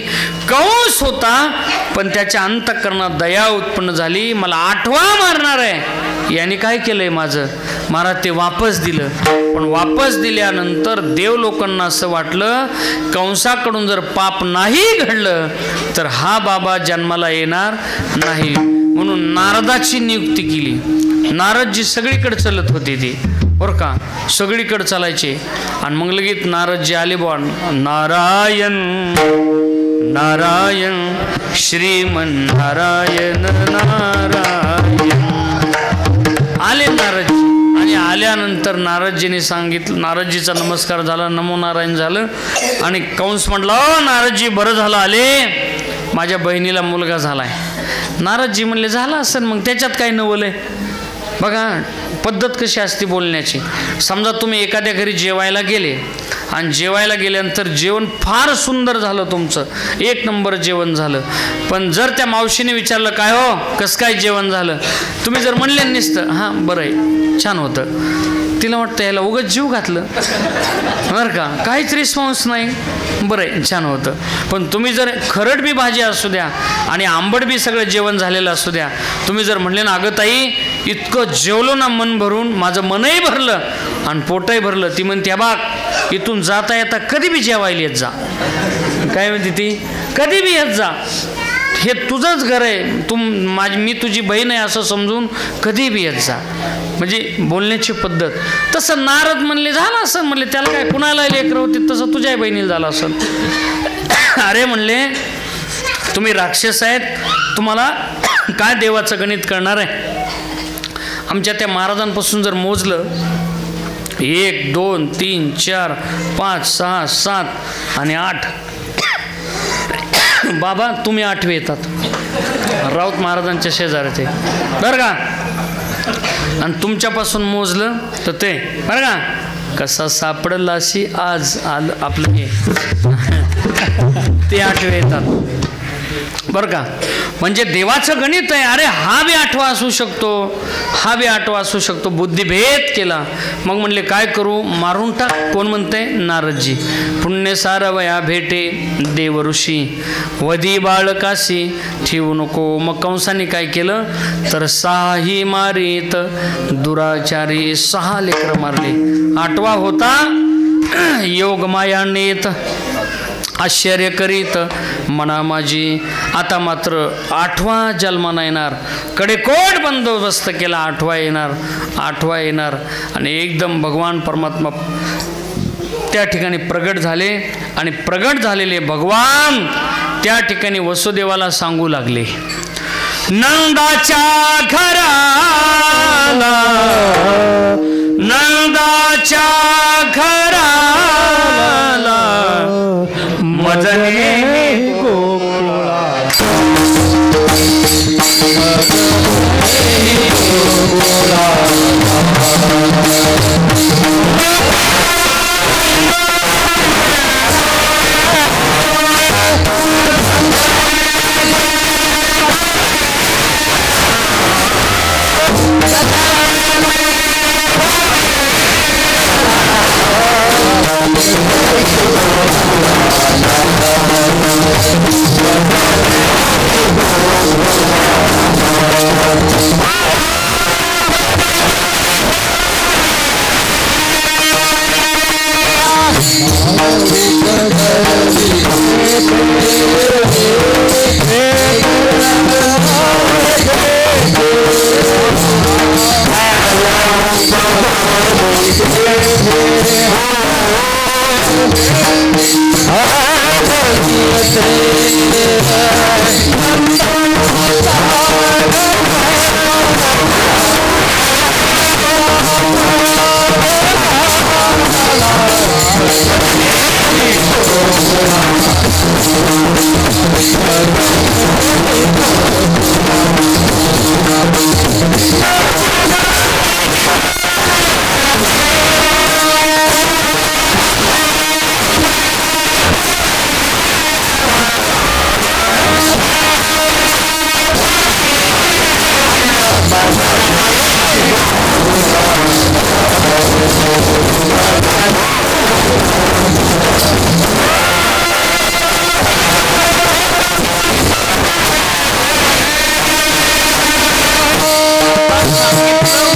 S1: कंस होता पण त्याच्या अंतःकरणात दया उत्पन्न झाली. मला आठवा मारणार आहे, याने काय केलंय माझं, मला ते वापस दिलं. पण वापस दिल्यानंतर देव लोकांना असं वाटलं कंसाकडून जर पाप नाही घडलं तर हा बाबा जन्माला येणार नाही, म्हणून नारदाची नियुक्ती केली. नारदजी सगळीकडे चलत होते ते बरं का, सगळीकडे चालायचे. आणि मग लगेच नारदजी आले बा, नारायण नारायण श्रीमन नारायण नारायण आले नारदजी. आणि आल्यानंतर नारदजीने सांगितलं, नारदजीचा नमस्कार झाला, नमो नारायण झालं. आणि कंस म्हटलं नारदजी बरं झालं आले, माझ्या बहिणीला मुलगा झालाय. नारदजी म्हणले झाला असेल, मग त्याच्यात काय नवलंय. बघा पद्धत कशी असते बोलण्याची. समजा तुम्ही एखाद्या घरी जेवायला गेले आणि जेवायला गेल्यानंतर जेवण फार सुंदर झालं, तुमचं एक नंबर जेवण झालं. पण जर त्या मावशीने विचारलं काय हो कसं काय जेवण झालं, तुम्ही जर म्हणले नसतं हां बरं आहे छान होतं, तिला वाटतं याला उगाच जीव घातलं बरं का, काहीच रिस्पॉन्स नाही, बरं आहे छान होतं. पण तुम्ही जर खरड बी भाजी असू द्या आणि आंबट बी सगळं जेवण झालेलं असू द्या, तुम्ही जर म्हणले ना अगं ताई इतकं जेवलो ना मन भरून, माझं मनही भरलं आणि पोटही भरलं, ती म्हणते बाग इथून जाता येता कधी बी जेवायला येत जा. काय म्हणते ती, कधी बी येत जा, हे तुझंच घर आहे, मी तुझी बहीण आहे असं समजून कधी बी येत जा. म्हणजे बोलण्याची पद्धत. तसं नारद म्हणले झालं असं, म्हणले त्याला काय कुणाला लेकरं होते तसं तुझ्याही बहिणीला झालं असं. अरे म्हणले तुम्ही राक्षस आहेत, तुम्हाला काय देवाचं गणित कळणार आहे. आमच्या त्या महाराजांपासून जर मोजलं 1 2 3 4 5 6 7 आणि 8 बाबा तुम्ही 8वे येतात, राऊत महाराजांच्या शेजारचे बरं का. आणि तुमच्यापासून मोजलं तर ते बरं का, कसा सापडला अशी आज आलं आपलं हे ते 8वे येतात बरं का. म्हणजे देवाचं गणित आहे. अरे हा बी 8वा असू शकतो, हा बी 8वा असू शकतो, बुद्धिभेद केला. मग म्हणले काय करू, मारून टाक. कोण म्हणते, नारदजी. पुण्य सारवया भेटे देव ऋषी, वधी बाळकाशी ठेवू नको. मग कंसाने काय केलं तर 6ही मारीत दुराचारी, 6 लेकरं मारले. 8वा होता योग माया नेत आश्चर्य करीत मना माझी. आता मात्र 8वा जन्माला येणार, कडेकोट बंदोबस्त केला, 8वा येणार आणि एकदम भगवान परमात्मा त्या ठिकाणी प्रगट झाले. आणि प्रगट झालेले भगवान त्या ठिकाणी वसुदेवाला सांगू लागले, नंदाच्या घराला, नंदाच्या घराला मजने गोकुळा,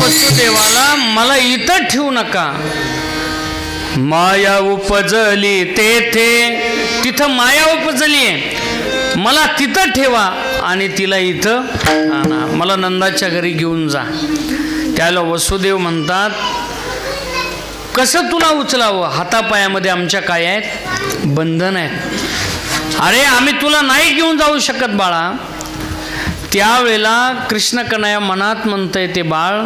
S1: वसुदेवाला मला इथं ठेवू नका, माया उपजली तेथे, तिथं माया उपजली आहे, मला तिथं ठेवा आणि तिला इथं आणा, मला नंदाच्या घरी घेऊन जा. त्याला वसुदेव म्हणतात, कसं तुला उचलावं, हातापायामध्ये आमच्या काय आहेत, बंधन आहेत. अरे आम्ही तुला नाही घेऊन जाऊ शकत बाळा. त्यावेळेला कृष्ण कन्हैया मनात म्हणतंय, ते बाळ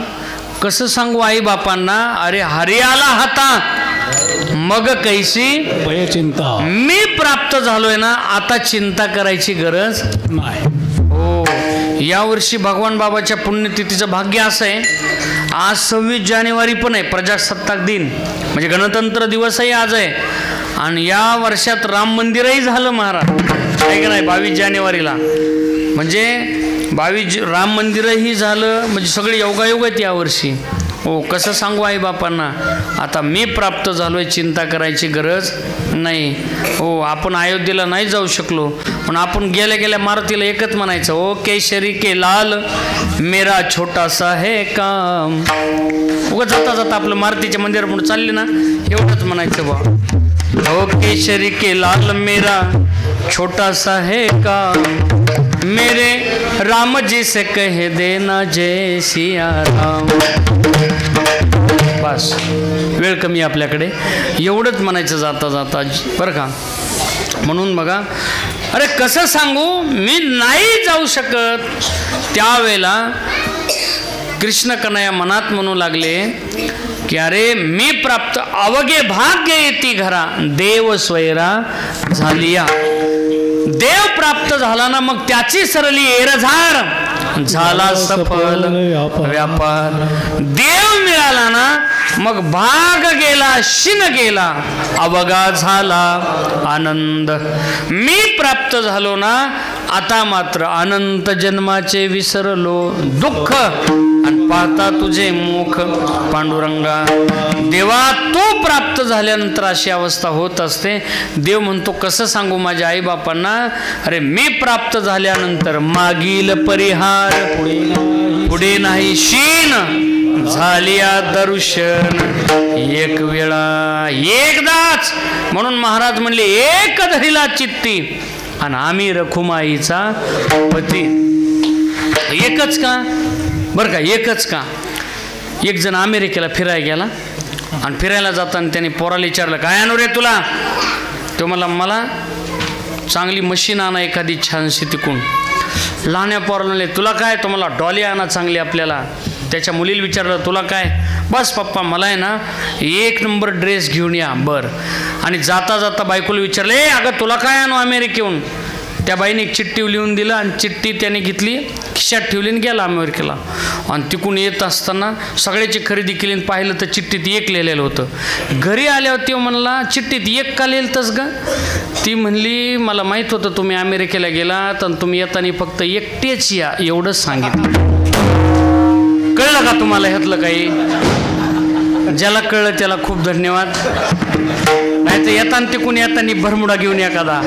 S1: कसं सांगू आई बापांना, अरे हरी आला हातात मग कैसी
S3: चिंता,
S1: मी प्राप्त झालोय ना, आता चिंता करायची गरज
S3: नाही.
S1: हो, यावर्षी भगवान बाबाच्या पुण्यतिथीचं भाग्य असं आहे, आज 26 जानेवारी पण आहे, प्रजासत्ताक दिन म्हणजे गणतंत्र दिवसही आज आहे, आणि या वर्षात राम मंदिरही झालं महाराज, आहे का नाही, 22 जानेवारीला म्हणजे 22 राम मंदिरही झालं, म्हणजे सगळे योगायोग आहेत यावर्षी. हो, कसं सांगू आई बापांना, आता मी प्राप्त झालोय, चिंता करायची गरज नाही. हो, आपण अयोध्येला नाही जाऊ शकलो, पण आपण गेल्या गेल्या मारुतीला एकच म्हणायचं, ओ केशरी के लाल मेरा छोटासा है काम. उगा जाता जाता आपलं मारुतीच्या मंदिरापुढे चालले ना, एवढंच म्हणायचं बा, ओ केशरी के लाल मेरा छोटा सा है काम, मेरे राम जी से कह देना जय सिया राम. बस, वेळ कमी आपल्याकडे, एवढंच म्हणायचं जाता जाता बरं का. म्हणून बघा, अरे कसं सांगू, मी नाही जाऊ शकत. त्यावेळेला कृष्ण कन्हैया मनात म्हणू लागले की अरे मी प्राप्त, अवघे भाग्य येती घरा, देव स्वैरा झालिया. देव प्राप्त झाला ना, मग त्याची सरली एरझार, झाला सफल व्यापार. देव मिळाला ना, मग भाग गेला शिन गेला, अवघा झाला आनंद. मी प्राप्त झालो ना, आता मात्र अनंत जन्माचे विसरलो दुःख, आणि पाहता तुझे मुख पांडुरंगा. देवा, तू प्राप्त झाल्यानंतर अशी अवस्था होत असते. देव म्हणतो, कसं सांगू माझ्या आई बापांना, अरे मी प्राप्त झाल्यानंतर मागील परिहार, पुढे नाही शीन, झालिया दर्शन एक वेळा एकदाच. म्हणून महाराज म्हणले, एक धरिला चित्ती, आणि आम्ही रखुमाईचा पती. एकच का बरं का, एकच का. एक जण अमेरिकेला फिरायला गेला, आणि फिरायला जाताना त्याने पोराला विचारलं, काय आणू रे तुला. तो मला चांगली मशीन आणा एखादी छानशी तिकून. लहान्या पोराला, तुला काय, तो मला डॉली आणा चांगली आपल्याला. त्याच्या मुलीला विचारलं, तुला काय, बस पप्पा मला आहे ना 1 नंबर ड्रेस घेऊन या. बरं. आणि जाता जाता बायकोला विचारलं, अगं तुला काय आणू अमेरिकेहून. त्या बाईने एक चिठ्ठी लिहून दिलं, आणि चिठ्ठी त्याने घेतली, खिशात ठेवली आणि गेला अमेरिकेला. आणि तिकून येत असताना सगळ्याची खरेदी केली, आणि पाहिलं तर चिठ्ठीत 1 लिहिलेलं होतं. घरी आल्यावर ते म्हणला, चिठ्ठीत 1 का लिहिलंतस ग. ती म्हणली, मला माहीत होतं तुम्ही अमेरिकेला गेलात, आणि तुम्ही येताना फक्त एकटेच या एवढंच सांगितलं. कळलं का तुम्हाला ह्यातलं काही. ज्याला कळलं त्याला खूप धन्यवाद. नाही तर येताना तिकून येताना भरमुडा घेऊन एखादा.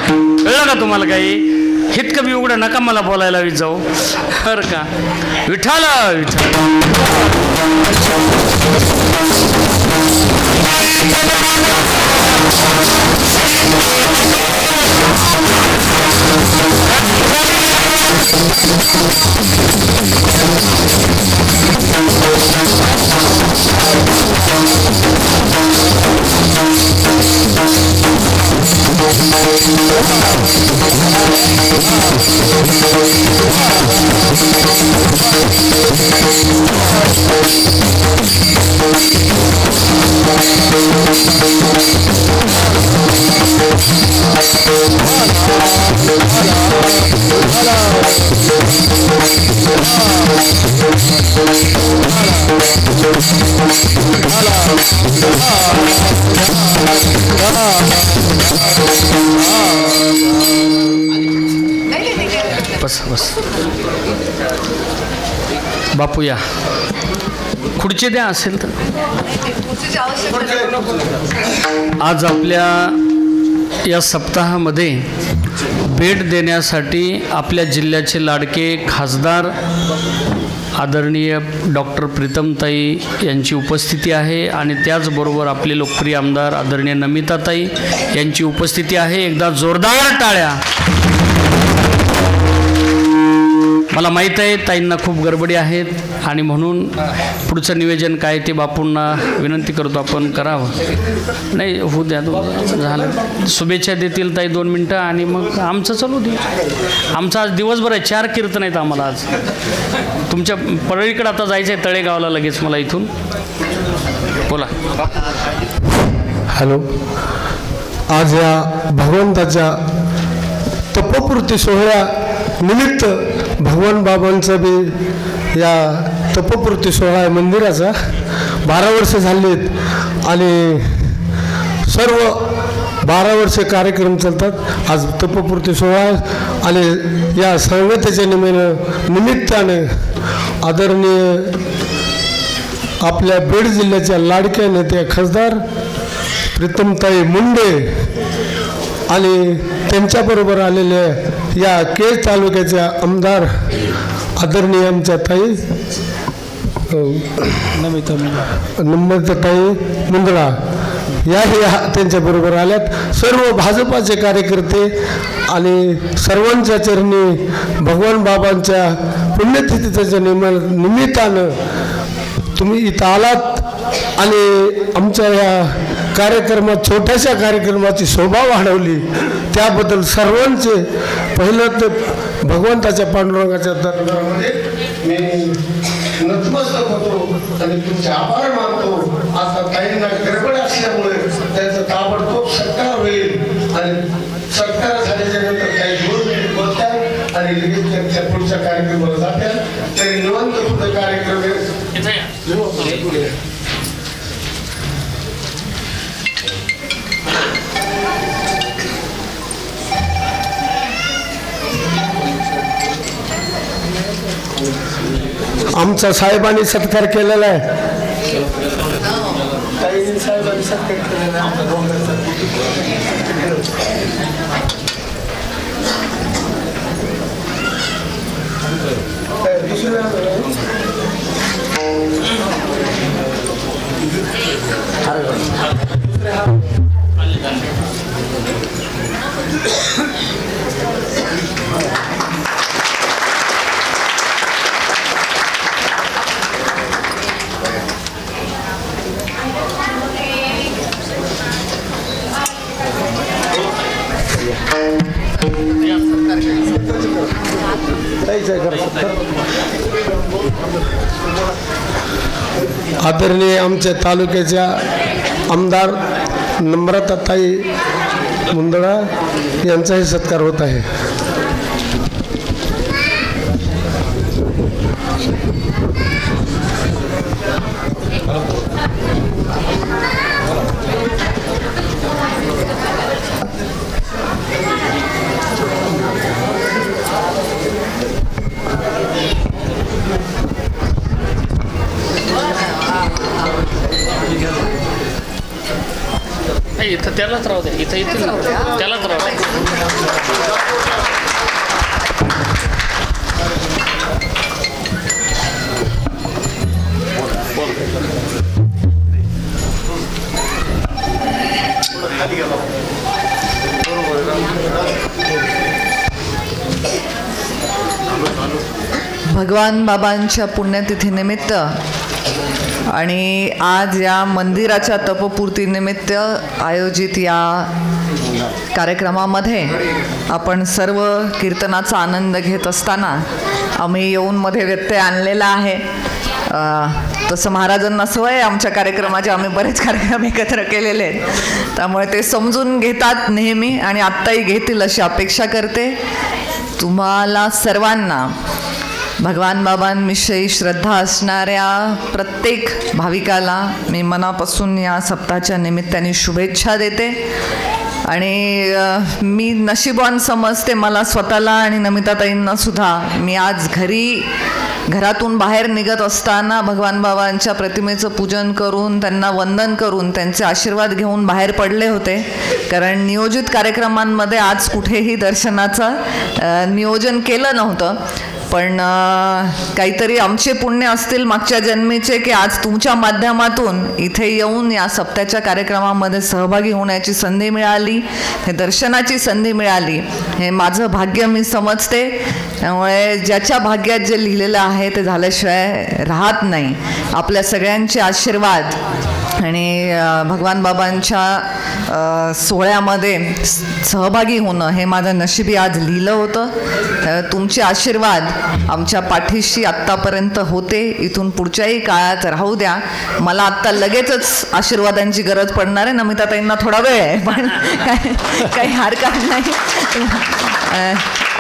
S1: कळलं का तुम्हाला काही? इतकं बी उघडं नका मला बोलायला जाऊ बरं का. विठ्ठल विठ्ठल. बस बस बापू या. खुर्ची द्या असेल तर. आज आपल्या या सप्ताहामध्ये भेट देण्यासाठी आपल्या जिल्ह्याचे लाडके खासदार आदरणीय डॉक्टर प्रीतमताई यांची उपस्थिती आहे आणि त्याचबरोबर आपले लोकप्रिय आमदार आदरणीय नमिताताई यांची उपस्थिती आहे. एकदा जोरदार टाळ्या. मला माहीत आहे ताईंना खूप गडबडी आहेत आणि म्हणून पुढचं नियोजन काय ते बापूंना विनंती करतो आपण करावं. नाही होऊ द्या झालं. शुभेच्छा देतील ताई 2 मिनटं आणि मग आमचं चालू दे. आमचं आज दिवसभर आहे. 4 कीर्तन आहेत आम्हाला आज. तुमच्या परळीकडे आता जायचं आहे तळेगावला लगेच मला इथून. बोला.
S3: हॅलो. आज या भगवंताच्या तपपूर्ती सोहळ्या निमित्त भगवान बाबांचा बी या तपपूर्ती सोहळा आहे मंदिराचा. 12 वर्ष झालीत आणि सर्व 12 वर्षे कार्यक्रम चालतात. आज तपपूर्ती सोहळा आणि या संगतीच्या निमित्ताने आदरणीय आपल्या बीड जिल्ह्याच्या लाडक्या नेत्या खासदार प्रीतमताई मुंडे आणि त्यांच्याबरोबर आलेल्या या केज तालुक्याच्या आमदार आदरणीय आमच्या ताई नम्रताताई मुंदडा याही त्यांच्याबरोबर आल्यात. सर्व भाजपाचे कार्यकर्ते आणि सर्वांच्या चरणी भगवान बाबांच्या पुण्यतिथीच्या निमित्तानं तुम्ही इथं आलात आणि आमच्या या कार्यक्रमात छोट्याशा कार्यक्रमाची शोभा वाढवली त्याबद्दल सर्वांचे पहिलं तर भगवंताच्या पांडुरंगाच्या दरबारामध्ये मी नतमस्तक होतो आणि तुमचे आभार मानतो. आता काहींना गडबड असल्यामुळे त्याचं ताबडतोब सत्कार होईल आणि सत्कार झाल्याच्या नंतर काही 2 मिनिट बोलतात आणि लगेच त्यांच्या पुढच्या कार्यक्रमाला जातात. तरी निवांत पुढे कार्यक्रम आमचा साहेबांनी सत्कार केलेला आहे. साहेबांनी सत्कार केलेला आदरणीय आमच्या तालुक्याच्या आमदार नम्रताताई मुंदडा यांचाही सत्कार होत आहे.
S1: इथं त्यालाच राहू द्या, इथं येतील ना, त्यालाच राहू द्या.
S4: भगवान बाबांच्या पुण्यतिथीनिमित्त आणि आज या मंदिराच्या तपपूर्तीनिमित्त आयोजित या कार्यक्रमामध्ये आपण सर्व कीर्तनाचा आनंद घेत असताना आम्ही येऊन मध्ये व्यत्यय आणलेला आहे. तसं महाराजांना सवय आमच्या कार्यक्रमाचे, आम्ही बरेच कार्यक्रम एकत्र केलेले आहेत, त्यामुळे ते समजून घेतात नेहमी आणि आत्ताही घेतील अशी अपेक्षा करते. तुम्हाला सर्वांना भगवान बाबांविषयी श्रद्धा असणाऱ्या प्रत्येक भाविकाला मी मनापासून या सप्ताहाच्या निमित्ताने शुभेच्छा देते. आणि मी नशीबवान समजते मला स्वतःला आणि नमिताताईंना सुद्धा. मी आज घरातून बाहेर निघत असताना भगवान बाबांच्या प्रतिमेचं पूजन करून त्यांना वंदन करून त्यांचे आशीर्वाद घेऊन बाहेर पडले होते, कारण नियोजित कार्यक्रमांमध्ये आज कुठेही दर्शनाचं नियोजन केलं नव्हतं. पण काहीतरी आमचे पुण्य असतील मागच्या जन्मीचे की आज तुमच्या माध्यमातून इथे येऊन या सप्त्याच्या कार्यक्रमामध्ये सहभागी होण्याची संधी मिळाली, हे दर्शनाची संधी मिळाली, हे माझं भाग्य मी समजते. त्यामुळे ज्याच्या भाग्यात जे लिहिलेलं आहे ते झाल्याशिवाय राहत नाही. आपल्या सगळ्यांचे आशीर्वाद आणि भगवान बाबांच्या सोहळ्यामध्ये सहभागी होणं हे माझं नशिबी आज लिहिलं होतं. तुमचे आशीर्वाद आमच्या पाठीशी आत्तापर्यंत होते, इथून पुढच्याही काळात राहू द्या. मला आत्ता लगेचच आशीर्वादांची गरज पडणार आहे, नमिताताईंना थोडा वेळ आहे, पण काही हरकत नाही.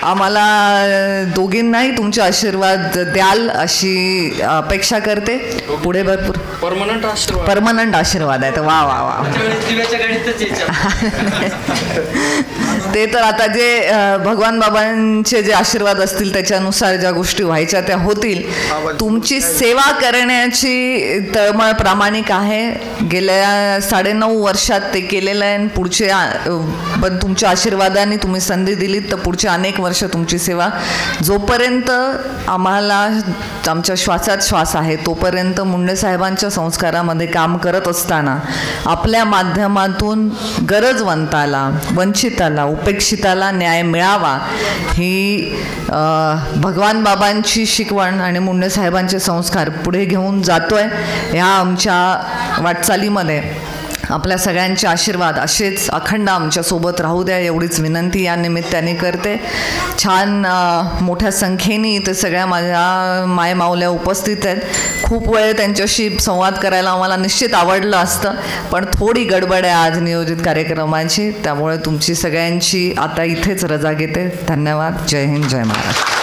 S4: आम्हाला दोघींनाही तुमचे आशीर्वाद द्याल अशी अपेक्षा करते. पुढे भरपूर परमनंट आशीर्वाद आहेत. वा वा वा. ते तर आता जे भगवान बाबांचे जे आशीर्वाद असतील त्याच्यानुसार ज्या गोष्टी व्हायच्या त्या होतील. तुमची सेवा करण्याची तळमळ प्रामाणिक आहे. गेल्या 9.5 वर्षात ते केलेलं आहे. पुढचे पण तुमच्या आशीर्वादाने तुम्ही संधी दिलीत तर पुढचे अनेक वर्ष तुमची सेवा, जोपर्यंत आम्हाला आमच्या श्वासात श्वास आहे तोपर्यंत मुंडे साहेबांच्या संस्कारामध्ये काम करत असताना आपल्या माध्यमातून गरजवंताला, वंचिताला, उपेक्षिताला न्याय मिळावा ही भगवान बाबांची शिकवण आणि मुंडे साहेबांचे संस्कार पुढे घेऊन जातोय. ह्या आमच्या वाटचालीमध्ये आपल्या सगळ्यांचे आशीर्वाद असेच अखंड आमच्यासोबत राहू द्या एवढीच विनंती या निमित्ताने करते. छान मोठ्या संख्येने इथे सगळ्या माझ्या मायमाऊल्या उपस्थित आहेत. खूप वेळ त्यांच्याशी संवाद करायला आम्हाला निश्चित आवडलं असतं, पण थोडी गडबड आहे आज नियोजित कार्यक्रमाची, त्यामुळे तुमची सगळ्यांची आता इथेच रजा घेते. धन्यवाद. जय हिंद, जय महाराष्ट्र.